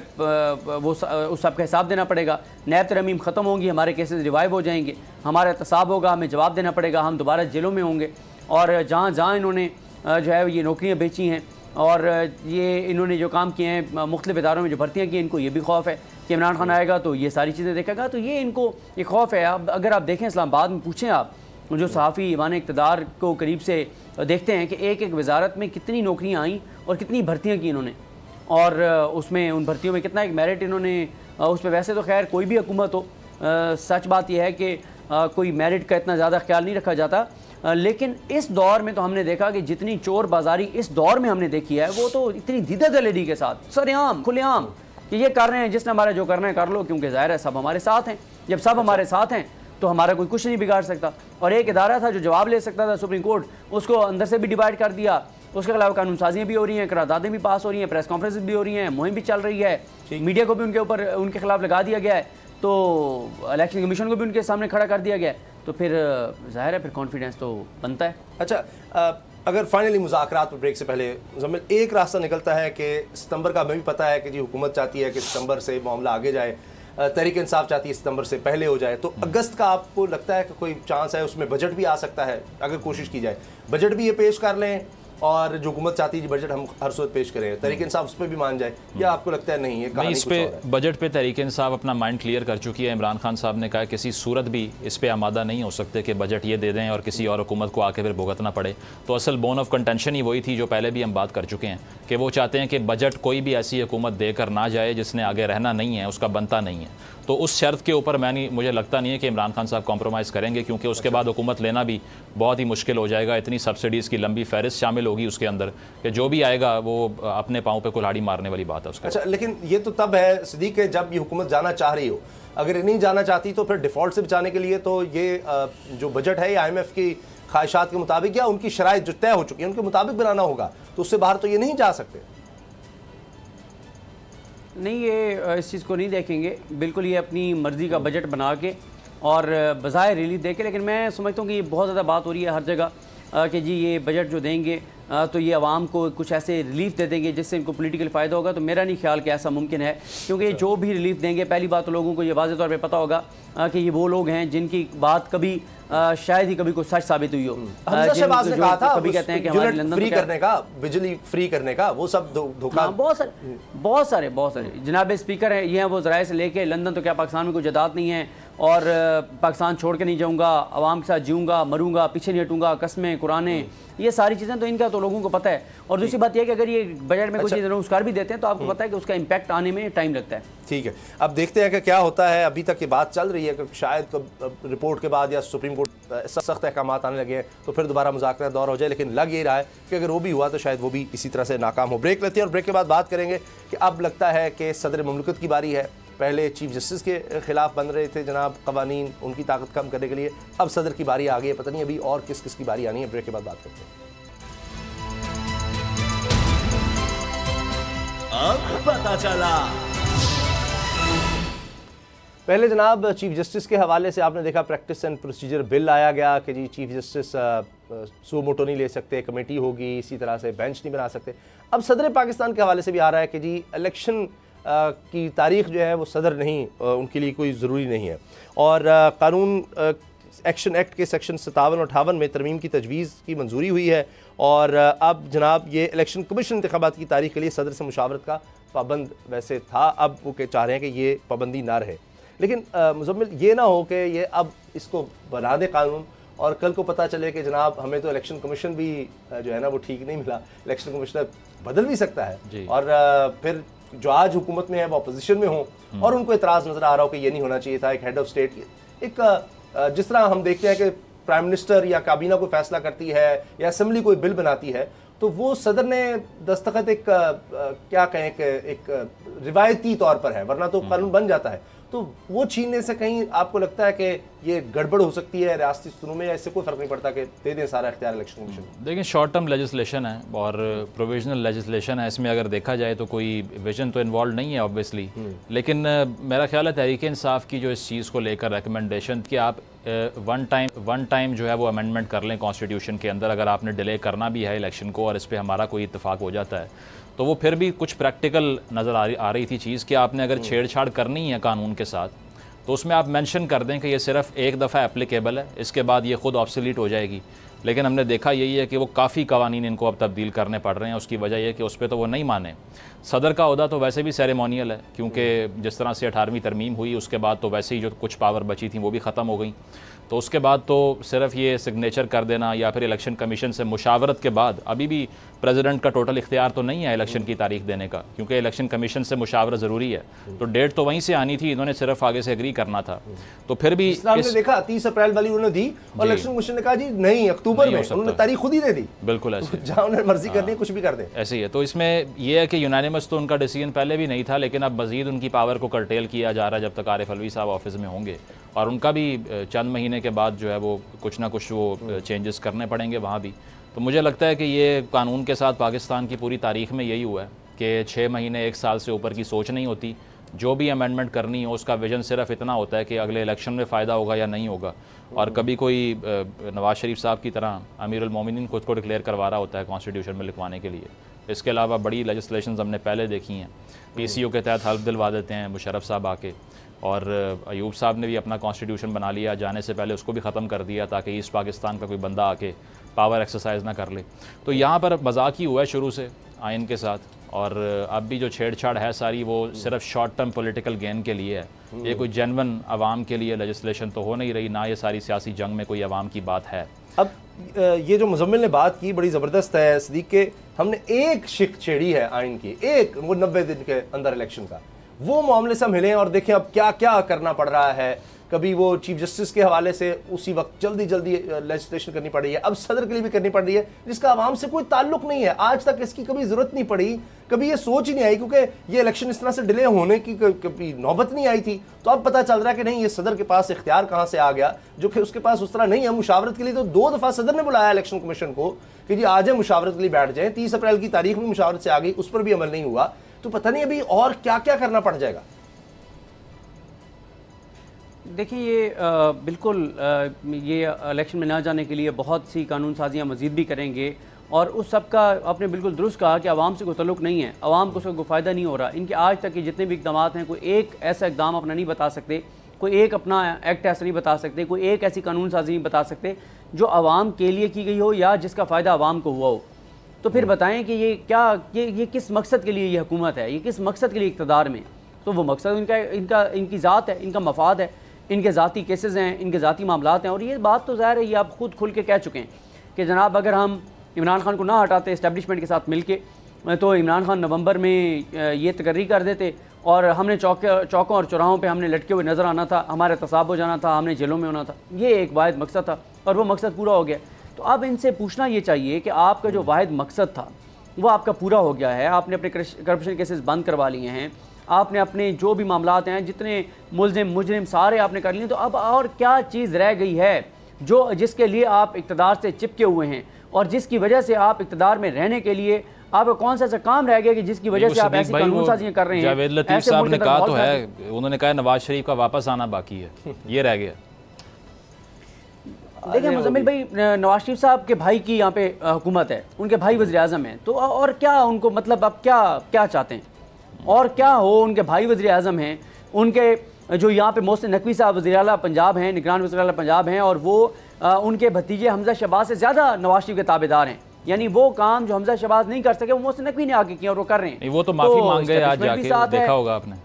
वो उस सब का हिसाब देना पड़ेगा। नैब तरमीम ख़त्म होंगी, हमारे केसेस रिवाइव हो जाएंगे, हमारा एहतसाब होगा, हमें जवाब देना पड़ेगा, हम दोबारा जेलों में होंगे। और जहाँ जहाँ इन्होंने जो है ये नौकरियाँ बेची हैं और ये इन्होंने जो काम किए हैं मुख्तलिफ इदारों में जो भर्तियाँ की, इनको ये भी खौफ है कि इमरान खान आएगा तो ये सारी चीज़ें देखेगा। तो ये इनको ये खौफ है। अब अगर आप देखें इस्लामाबाद में, पूछें आप जो सहाफ़ी ईवान इक़्तिदार को करीब से देखते हैं कि एक एक वजारत में कितनी नौकरियाँ आईं और कितनी भर्तियाँ की इन्होंने, और उसमें उन भर्तियों में कितना एक मेरिट इन्होंने उस पर। वैसे तो खैर कोई भी हुकूमत हो, सच बात यह है कि कोई मेरिट का इतना ज़्यादा ख्याल नहीं रखा जाता, लेकिन इस दौर में तो हमने देखा कि जितनी चोर बाजारी इस दौर में हमने देखी है वो तो इतनी दीदा-दलेरी के साथ सरेआम खुलेआम कि ये कर रहे हैं, जिसने हमारा जो करना है कर लो, क्योंकि ज़ाहिर है सब हमारे साथ हैं। जब सब हमारे साथ हैं तो हमारा कोई कुछ नहीं बिगाड़ सकता। और एक इदारा था जो जवाब ले सकता था, सुप्रीम कोर्ट, उसको अंदर से भी डिवाइड कर दिया। उसके अलावा कानून साजियाँ भी हो रही हैं, करारदादें भी पास हो रही हैं, प्रेस कॉन्फ्रेंस भी हो रही हैं, मुहिम भी चल रही है, मीडिया को भी उनके ऊपर उनके खिलाफ लगा दिया गया है, तो इलेक्शन कमीशन को भी उनके सामने खड़ा कर दिया गया है। तो फिर जाहिर है फिर कॉन्फिडेंस तो बनता है। अच्छा, अगर फाइनली मुज़ाकरात पर ब्रेक से पहले ज़मील एक रास्ता निकलता है कि सितंबर का हमें भी पता है कि जी हुकूमत चाहती है कि सितंबर से मामला आगे जाए, तहरीक इंसाफ चाहती है सितंबर से पहले हो जाए, तो अगस्त का आपको लगता है कि कोई चांस है? उसमें बजट भी आ सकता है अगर कोशिश की जाए, बजट भी ये पेश कर लें और जो हुकूमत चाहती है बजट हम हर सूरत पेश करें, तहरीक इंसाफ उस पर भी मान जाए, या आपको लगता है नहीं? ये इस पे बजट पे तहरीक इंसाफ अपना माइंड क्लियर कर चुकी है। इमरान खान साहब ने कहा किसी सूरत भी इस पे आमादा नहीं हो सकते कि बजट ये दे दें और किसी और हुकूमत को आके फिर भुगतना पड़े। तो असल बोन ऑफ कंटेंशन ही वही थी जो पहले भी हम बात कर चुके हैं कि वो चाहते हैं कि बजट कोई भी ऐसी हुकूमत देकर ना जाए जिसने आगे रहना नहीं है, उसका बनता नहीं है। तो उस शर्त के ऊपर मुझे लगता नहीं है कि इमरान खान साहब कॉम्प्रोमाइज़ करेंगे, क्योंकि उसके बाद हुकूमत लेना भी बहुत ही मुश्किल हो जाएगा। इतनी सब्सिडीज़ की लंबी फहरिस्त शामिल होगी उसके अंदर कि जो भी आएगा वो अपने पाँव पे कुल्हाड़ी मारने वाली बात है उसका। अच्छा, लेकिन ये तो तब है सिद्दीक जब ये हुकूमत जाना चाह रही हो, अगर नहीं जाना चाहती तो फिर डिफ़ॉल्ट से बचाने के लिए तो ये जो बजट है IMF की ख्वाहिशात के मुताबिक या उनकी शराइत जो तय हो चुकी है उनके मुताबिक बनाना होगा, तो उससे बाहर तो ये नहीं जा सकते। नहीं, ये इस चीज़ को नहीं देखेंगे, बिल्कुल ये अपनी मर्ज़ी का बजट बना के और बज़ाहिर रिलीफ दे के। लेकिन मैं समझता हूँ कि ये बहुत ज़्यादा बात हो रही है हर जगह कि जी ये बजट जो देंगे तो ये आवाम को कुछ ऐसे रिलीफ दे देंगे जिससे इनको पॉलिटिकल फ़ायदा होगा। तो मेरा नहीं ख्याल कि ऐसा मुमकिन है, क्योंकि जो भी रिलीफ देंगे, पहली बात तो लोगों को ये वाज़े तौर पे पता होगा कि ये वो लोग हैं जिनकी बात कभी शायद ही कभी कोई सच साबित हुई हो। शहबाज ने कहा था कभी कहते हैं कि हमारे लंदन फ्री करने का, बिजली फ्री करने का, वो सब धोखा। बहुत सारे जनाब स्पीकर हैं, ये हैं वो ज़राए से लेके लंदन तो क्या पाकिस्तान में कोई जायदाद नहीं है और पाकिस्तान छोड़ के नहीं जाऊँगा, आवाम के साथ जीऊँगा, मरूँगा, पीछे नहीं हटूँगा, कस्में कुराने, ये सारी चीज़ें तो इनका तो लोगों को पता है। और दूसरी बात यह है कि अगर ये बजट में कोई चीज़ रोज़गार भी देते हैं तो आपको पता है कि उसका इम्पैक्ट आने में टाइम लगता है। ठीक है, अब देखते हैं कि क्या होता है। अभी तक ये बात चल रही है कि शायद रिपोर्ट के बाद या सुप्रीम कोर्ट सख्त अहकाम आने लगे हैं तो फिर दोबारा मुज़ाकरा दौर हो जाए, लेकिन लग ये रहा है कि अगर वो भी हुआ तो शायद वो भी इसी तरह से नाकाम हो। ब्रेक लेते हैं और ब्रेक के बाद बात करेंगे कि अब लगता है कि सदर मुमलिकत की बारी है। पहले चीफ जस्टिस के खिलाफ बन रहे थे जनाब कवानीन, उनकी ताकत कम करने के लिए, अब सदर की बारी आ गई है, पता नहीं अभी और किस किस की बारी आनी है। ब्रेक के बाद बात करते हैं। अब पता चला। पहले जनाब चीफ जस्टिस के हवाले से आपने देखा प्रैक्टिस एंड प्रोसीजर बिल आया गया कि जी चीफ जस्टिस सो मोटो नहीं ले सकते, कमेटी होगी, इसी तरह से बेंच नहीं बना सकते। अब सदर पाकिस्तान के हवाले से भी आ रहा है कि जी इलेक्शन की तारीख जो है वो सदर नहीं, उनके लिए कोई ज़रूरी नहीं है। और कानून एक्शन एक्ट के सेक्शन 57 और 58 में तरमीम की तजवीज़ की मंजूरी हुई है और अब जनाब ये इलेक्शन कमीशन इंतखाबात की तारीख के लिए सदर से मुशावरत का पाबंद वैसे था, अब वो चाह रहे हैं कि ये पाबंदी ना रहे। लेकिन मुज़म्मिल ये ना हो कि ये अब इसको बना दे कानून और कल को पता चले कि जनाब हमें तो इलेक्शन कमीशन भी जो है ना वो ठीक नहीं मिला, इलेक्शन कमिश्नर बदल भी सकता है और फिर जो आज हुकूमत में है वो अपोजिशन में हो और उनको एतराज़ नज़र आ रहा हो कि ये नहीं होना चाहिए था। एक हेड ऑफ स्टेट, एक जिस तरह हम देखते हैं कि प्राइम मिनिस्टर या काबीना कोई फैसला करती है या असेंबली कोई बिल बनाती है तो वो सदर ने दस्तखत एक क्या कहें कि एक रिवायती तौर पर है, वरना तो कानून बन जाता है। तो वो छीनने से कहीं आपको लगता है कि ये गड़बड़ हो सकती है रियासती स्तरों में, या इससे कोई फ़र्क नहीं पड़ता कि दे दें सारा इख्तियार इलेक्शन कमीशन? देखिए, शॉर्ट टर्म लेजिस्लेशन है और प्रोविजनल लेजिस्लेशन है, इसमें अगर देखा जाए तो कोई विजन तो इन्वॉल्व नहीं है ऑब्वियसली, लेकिन मेरा ख्याल है तहरीक इंसाफ की जो इस चीज़ को लेकर रिकमेंडेशन कि आप वन टाइम जो है वो अमेंडमेंट कर लें कॉन्स्टिट्यूशन के अंदर, अगर आपने डिले करना भी है इलेक्शन को और इस पर हमारा कोई इत्तेफाक हो जाता है तो वो फिर भी कुछ प्रैक्टिकल नज़र आ रही थी चीज़ कि आपने अगर छेड़छाड़ करनी है कानून के साथ तो उसमें आप मेंशन कर दें कि ये सिर्फ एक दफ़ा एप्लीकेबल है, इसके बाद ये ख़ुद ऑब्सोलीट हो जाएगी। लेकिन हमने देखा यही है कि वो काफ़ी कवानीन इनको अब तब्दील करने पड़ रहे हैं। उसकी वजह यह कि उस पर तो वो नहीं माने। सदर का ओहदा तो वैसे भी सेरेमोनियल है, क्योंकि जिस तरह से 18वीं तरमीम हुई उसके बाद तो वैसे ही जो कुछ पावर बची थी वो भी ख़त्म हो गई, तो उसके बाद तो सिर्फ ये सिग्नेचर कर देना या फिर इलेक्शन कमीशन से मुशावरत के बाद, अभी भी प्रेसिडेंट का टोटल इख्तियार तो नहीं है इलेक्शन की तारीख देने का, क्योंकि इलेक्शन कमीशन से मुशावरत ज़रूरी है। तो डेट तो वहीं से आनी थी, इन्होंने सिर्फ आगे से एग्री करना था। तो फिर भी हमने देखा 30 अप्रैल वाली उन्होंने दी और इलेक्शन कमीशन ने कहा जी नहीं, अक्टूबर में, उन्होंने तारीख खुद ही दे दी। बिल्कुल ऐसे, जहाँ उन्हें मर्जी करनी है कुछ भी कर दे, ऐसे ही है। तो इसमें यह है कि यूनानिमस तो उनका डिसीजन पहले भी नहीं था, लेकिन अब मजीद उनकी पावर को कर्टेल किया जा रहा है जब तक आरिफ अलवी साहब ऑफिस में होंगे, और उनका भी चंद महीने के बाद जो है वो कुछ ना कुछ वो चेंजेस करने पड़ेंगे वहाँ भी। तो मुझे लगता है कि ये कानून के साथ पाकिस्तान की पूरी तारीख में यही हुआ है कि 6 महीने 1 साल से ऊपर की सोच नहीं होती। जो भी अमेंडमेंट करनी हो उसका विजन सिर्फ इतना होता है कि अगले इलेक्शन में फ़ायदा होगा या नहीं होगा। और कभी कोई नवाज शरीफ साहब की तरह अमीरुल मोमिनीन खुद को डिक्लेयर करवा रहा होता है कॉन्स्टिट्यूशन में लिखवाने के लिए। इसके अलावा बड़ी लेजिस्लेशन हमने पहले देखी हैं, PCO के तहत हल्फ दिलवा देते हैं मुशर्रफ साहब आके, और अयूब साहब ने भी अपना कॉन्स्टिट्यूशन बना लिया, जाने से पहले उसको भी ख़त्म कर दिया ताकि ईस्ट पाकिस्तान का कोई बंदा आके पावर एक्सरसाइज ना कर ले। तो यहाँ पर मजाक ही हुआ है शुरू से आइन के साथ, और अब भी जो छेड़छाड़ है सारी वो सिर्फ शॉर्ट टर्म पॉलिटिकल गेन के लिए है। ये कोई जेन्युइन आवाम के लिए लेजिस्लेशन तो हो नहीं रही, ना ये सारी सियासी जंग में कोई आवाम की बात है। अब ये जो मुजम्मिल ने बात की बड़ी ज़बरदस्त है सदीक के, हमने एक शिक छेड़ी है आइन की, एक वो 90 दिन के अंदर इलेक्शन का, वो मामले से हम हिले और देखें अब क्या क्या करना पड़ रहा है। कभी वो चीफ जस्टिस के हवाले से उसी वक्त जल्दी जल्दी लेजिस्लेशन करनी पड़ रही है, अब सदर के लिए भी करनी पड़ रही है जिसका आवाम से कोई ताल्लुक नहीं है। आज तक इसकी कभी ज़रूरत नहीं पड़ी, कभी ये सोच ही नहीं आई, क्योंकि ये इलेक्शन इस तरह से डिले होने की कभी नौबत नहीं आई थी। तो अब पता चल रहा है कि नहीं, ये सदर के पास इख्तियार कहाँ से आ गया जो कि उसके पास उस तरह नहीं है। मुशावरत के लिए तो 2 दफ़ा सदर ने बुलाया इलेक्शन कमीशन को कि जी आज मुशावरत के लिए बैठ जाए। 30 अप्रैल की तारीख में मुशावरत से आ गई, उस पर भी अमल नहीं हुआ। तो पता नहीं अभी और क्या क्या करना पड़ जाएगा। देखिए, ये बिल्कुल ये इलेक्शन में ना जाने के लिए बहुत सी कानून साजियाँ मज़ीद भी करेंगे, और उस सब का आपने बिल्कुल दुरुस्त कहा कि आवाम से कोई तल्लुक़ नहीं है, आवाम को उसका कोई फ़ायदा नहीं हो रहा। इनके आज तक के जितने भी इक़दाम हैं, कोई एक ऐसा इक़दाम अपना नहीं बता सकते, कोई एक अपना एक्ट ऐसा नहीं बता सकते, कोई एक ऐसी कानून साजी नहीं बता सकते जो आवाम के लिए की गई हो या जिसका फ़ायदा आवाम को हुआ हो। तो फिर बताएं कि ये क्या, ये किस मकसद के लिए ये हुकूमत है, ये किस मकसद के लिए इक़्तिदार में। तो वो मकसद इनकी ज़ात है, इनका मफाद है, इनके ज़ाती केसेस हैं, इनके ज़ाती मामलात हैं। और ये बात तो ज़ाहिर है, ये आप खुद खुल के कह चुके हैं कि जनाब अगर हम इमरान खान को ना हटाते इस्टेब्लिशमेंट के साथ मिल के, तो इमरान खान नवंबर में ये तकर्री कर देते और हमने चौकों और चौराहों पे हमने लटके हुए नज़र आना था, हमारा तसाब हो जाना था, हमने जेलों में होना था। ये एक वाहिद मकसद था और वो मकसद पूरा हो गया। तो अब इनसे पूछना ये चाहिए कि आपका जो वाहिद मकसद था वो आपका पूरा हो गया है, आपने अपने करप्शन केसेस बंद करवा लिए हैं, आपने अपने जो भी मामलात हैं, जितने मुजरिम सारे आपने कर लिए। तो अब और क्या चीज़ रह गई है जो जिसके लिए आप इक़्तिदार से चिपके हुए हैं और जिसकी वजह से आप इक़्तिदार में रहने के लिए आपका कौन सा ऐसा काम रह गया कि जिसकी वजह से आप ऐसी कानून साजियां कर रहे हैं। जावेद लतीफ़ साहब ने कहा तो है, उन्होंने कहा नवाज शरीफ का वापस आना बाकी है, ये रह गया। देखिए मुज़म्मिल भाई, नवाज शरीफ साहब के भाई की यहाँ पे हुकूमत है, उनके भाई वज़ीर आज़म हैं, तो और क्या उनको मतलब आप क्या चाहते हैं? और क्या हो, उनके भाई वज़ीर आज़म हैं, उनके जो यहाँ पे मोहसिन नकवी साहब वज़ीर आला पंजाब हैं, निगरान वज़ीर आला पंजाब हैं, और वो उनके भतीजे हमजा शहबाज से ज़्यादा नवाज शरीफ के ताबेदार हैं। यानी वो काम जो हमजा शहबाज नहीं कर सके वो मोहसिन नकवी ने आगे किया और वो कर रहे हैं। वो तो माफ़ी मांग गए आज जाके, देखा होगा आपने।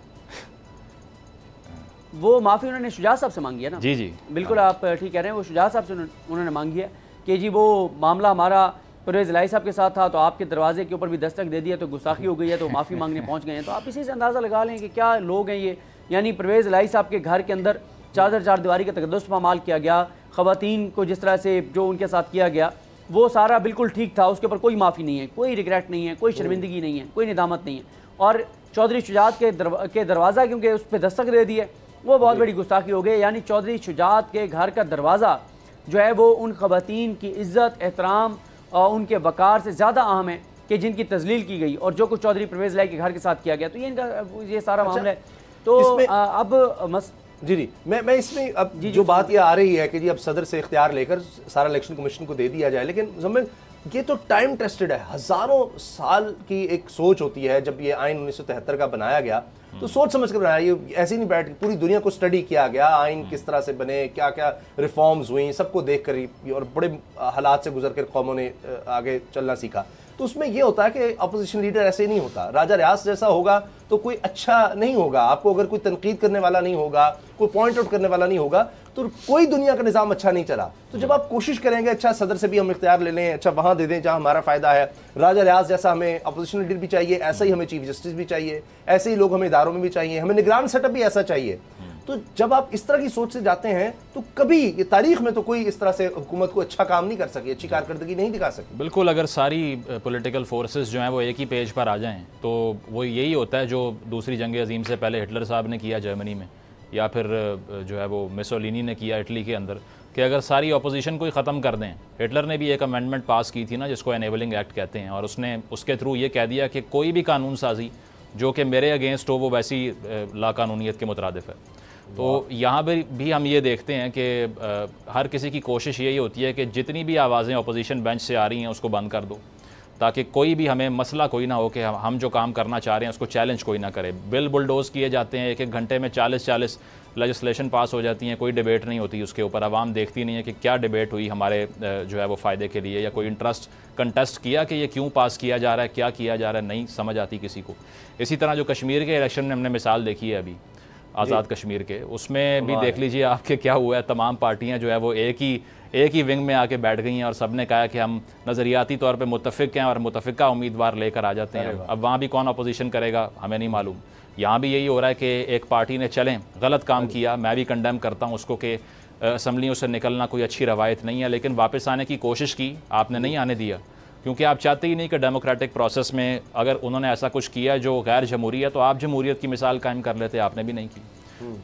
वो माफ़ी उन्होंने शुजात साहब से मांगी है ना। जी जी बिल्कुल, आप ठीक कह रहे हैं। वो शुजात साहब से उन्होंने मांगी है कि जी वो मामला हमारा परवेज़ इलाही साहब के साथ था, तो आपके दरवाजे के ऊपर भी दस्तक दे दिया, तो गुस्ताखी हो गई है, तो माफ़ी मांगने पहुंच गए हैं। तो आप इसी से अंदाज़ा लगा लें कि क्या लोग हैं ये। यानी परवेज़ इलाही साहब के घर के अंदर चार दीवारी का तकद्दुस पामाल किया गया, ख़वातीन को जिस तरह से जो उनके साथ किया गया वो सारा बिल्कुल ठीक था, उसके ऊपर कोई माफ़ी नहीं है, कोई रिग्रेट नहीं है, कोई शर्मिंदगी नहीं है, कोई निदामत नहीं है। और चौधरी शुजात के दरवाज़ा क्योंकि उस पर दस्तक दे दी है, वो बहुत बड़ी गुस्ताखी हो गई। यानी चौधरी शुजात के घर का दरवाज़ा जो है वो उन ख़वातीन की इज़्ज़त, एहतराम और उनके वक़ार से ज़्यादा अहम है कि जिनकी तज़लील की गई, और जो कुछ चौधरी परवेज़ इलाही के घर के साथ किया गया, तो ये इनका ये सारा मामला है। तो अब जी मैं इसमें अब जो बात ये आ रही है कि जी अब सदर से इख्तियार लेकर सारा इलेक्शन कमीशन को दे दिया जाए, लेकिन मुज़म्मिल ये तो टाइम टेस्टेड है, हज़ारों साल की एक सोच होती है। जब ये आइन 1973 का बनाया गया तो सोच समझ कर बनाया, ये ऐसे ही नहीं बैठ, पूरी दुनिया को स्टडी किया गया, आइन किस तरह से बने, क्या क्या रिफॉर्म्स हुई, सबको देख कर और बड़े हालात से गुजर कर कौमों ने आगे चलना सीखा। तो उसमें यह होता है कि अपोजिशन लीडर ऐसे नहीं होता, राजा रियाज जैसा होगा तो कोई अच्छा नहीं होगा। आपको अगर कोई तनकीद करने वाला नहीं होगा, कोई पॉइंट आउट करने वाला नहीं होगा, तो कोई दुनिया का निज़ाम अच्छा नहीं चला। तो जब आप कोशिश करेंगे अच्छा सदर से भी हम इख्तियार ले लें, अच्छा वहाँ दे दें जहाँ हमारा फ़ायदा है, राजा रियाज जैसा हमें अपोजिशन लीडर भी चाहिए, ऐसा ही हमें चीफ जस्टिस भी चाहिए, ऐसे ही लोग हमें इदारों में भी चाहिए, हमें निगरान सेटअप भी ऐसा चाहिए। तो जब आप इस तरह की सोच से जाते हैं तो कभी ये तारीख में तो कोई इस तरह से हुकूमत को अच्छा काम नहीं कर सकी, अच्छी कारकर्दगी नहीं दिखा सकी। बिल्कुल, अगर सारी पॉलिटिकल फोर्सेस जो हैं वो एक ही पेज पर आ जाएं तो वो यही होता है जो दूसरी जंग अजीम से पहले हिटलर साहब ने किया जर्मनी में, या फिर जो है वो मुसोलिनी ने किया इटली के अंदर, कि अगर सारी अपोजिशन को ही ख़त्म कर दें। हिटलर ने भी एक अमेंडमेंट पास की थी ना, जिसको एनेबलिंग एक्ट कहते हैं, और उसने उसके थ्रू ये कह दिया कि कोई भी कानून साजी जो कि मेरे अगेंस्ट हो वो वैसी लाकानूनियत के मुतरादिफ है। तो यहाँ पर भी हम ये देखते हैं कि हर किसी की कोशिश यही होती है कि जितनी भी आवाज़ें अपोजिशन बेंच से आ रही हैं उसको बंद कर दो, ताकि कोई भी हमें मसला कोई ना हो कि हम जो काम करना चाह रहे हैं उसको चैलेंज कोई ना करे। बिल बुलडोज किए जाते हैं, एक घंटे में 40 लेजिस्लेशन पास हो जाती हैं, कोई डिबेट नहीं होती उसके ऊपर, आवाम देखती नहीं है कि क्या डिबेट हुई हमारे जो है वो फ़ायदे के लिए, या कोई इंटरेस्ट कंटेस्ट किया कि ये क्यों पास किया जा रहा है, क्या किया जा रहा है, नहीं समझ आती किसी को। इसी तरह जो कश्मीर के इलेक्शन में हमने मिसाल देखी है अभी आज़ाद कश्मीर के, उसमें भी देख लीजिए आपके क्या हुआ है। तमाम पार्टियां जो है वो एक ही विंग में आके बैठ गई हैं और सब ने कहा कि हम नज़रियाती तौर पे मुत्तफ़िक़ हैं और मुतफ़िक़ा उम्मीदवार लेकर आ जाते हैं। अब वहाँ भी कौन अपोजिशन करेगा हमें नहीं मालूम। यहाँ भी यही हो रहा है कि एक पार्टी ने चलें गलत काम किया, मैं भी कंडेम करता हूँ उसको कि असम्बलियों से निकलना कोई अच्छी रवायत नहीं है, लेकिन वापस आने की कोशिश की, आपने नहीं आने दिया, क्योंकि आप चाहते ही नहीं कि डेमोक्रेटिक प्रोसेस में अगर उन्होंने ऐसा कुछ किया जो गैर जमहूरी है तो आप जमहूरियत की मिसाल कायम कर लेते, आपने भी नहीं की।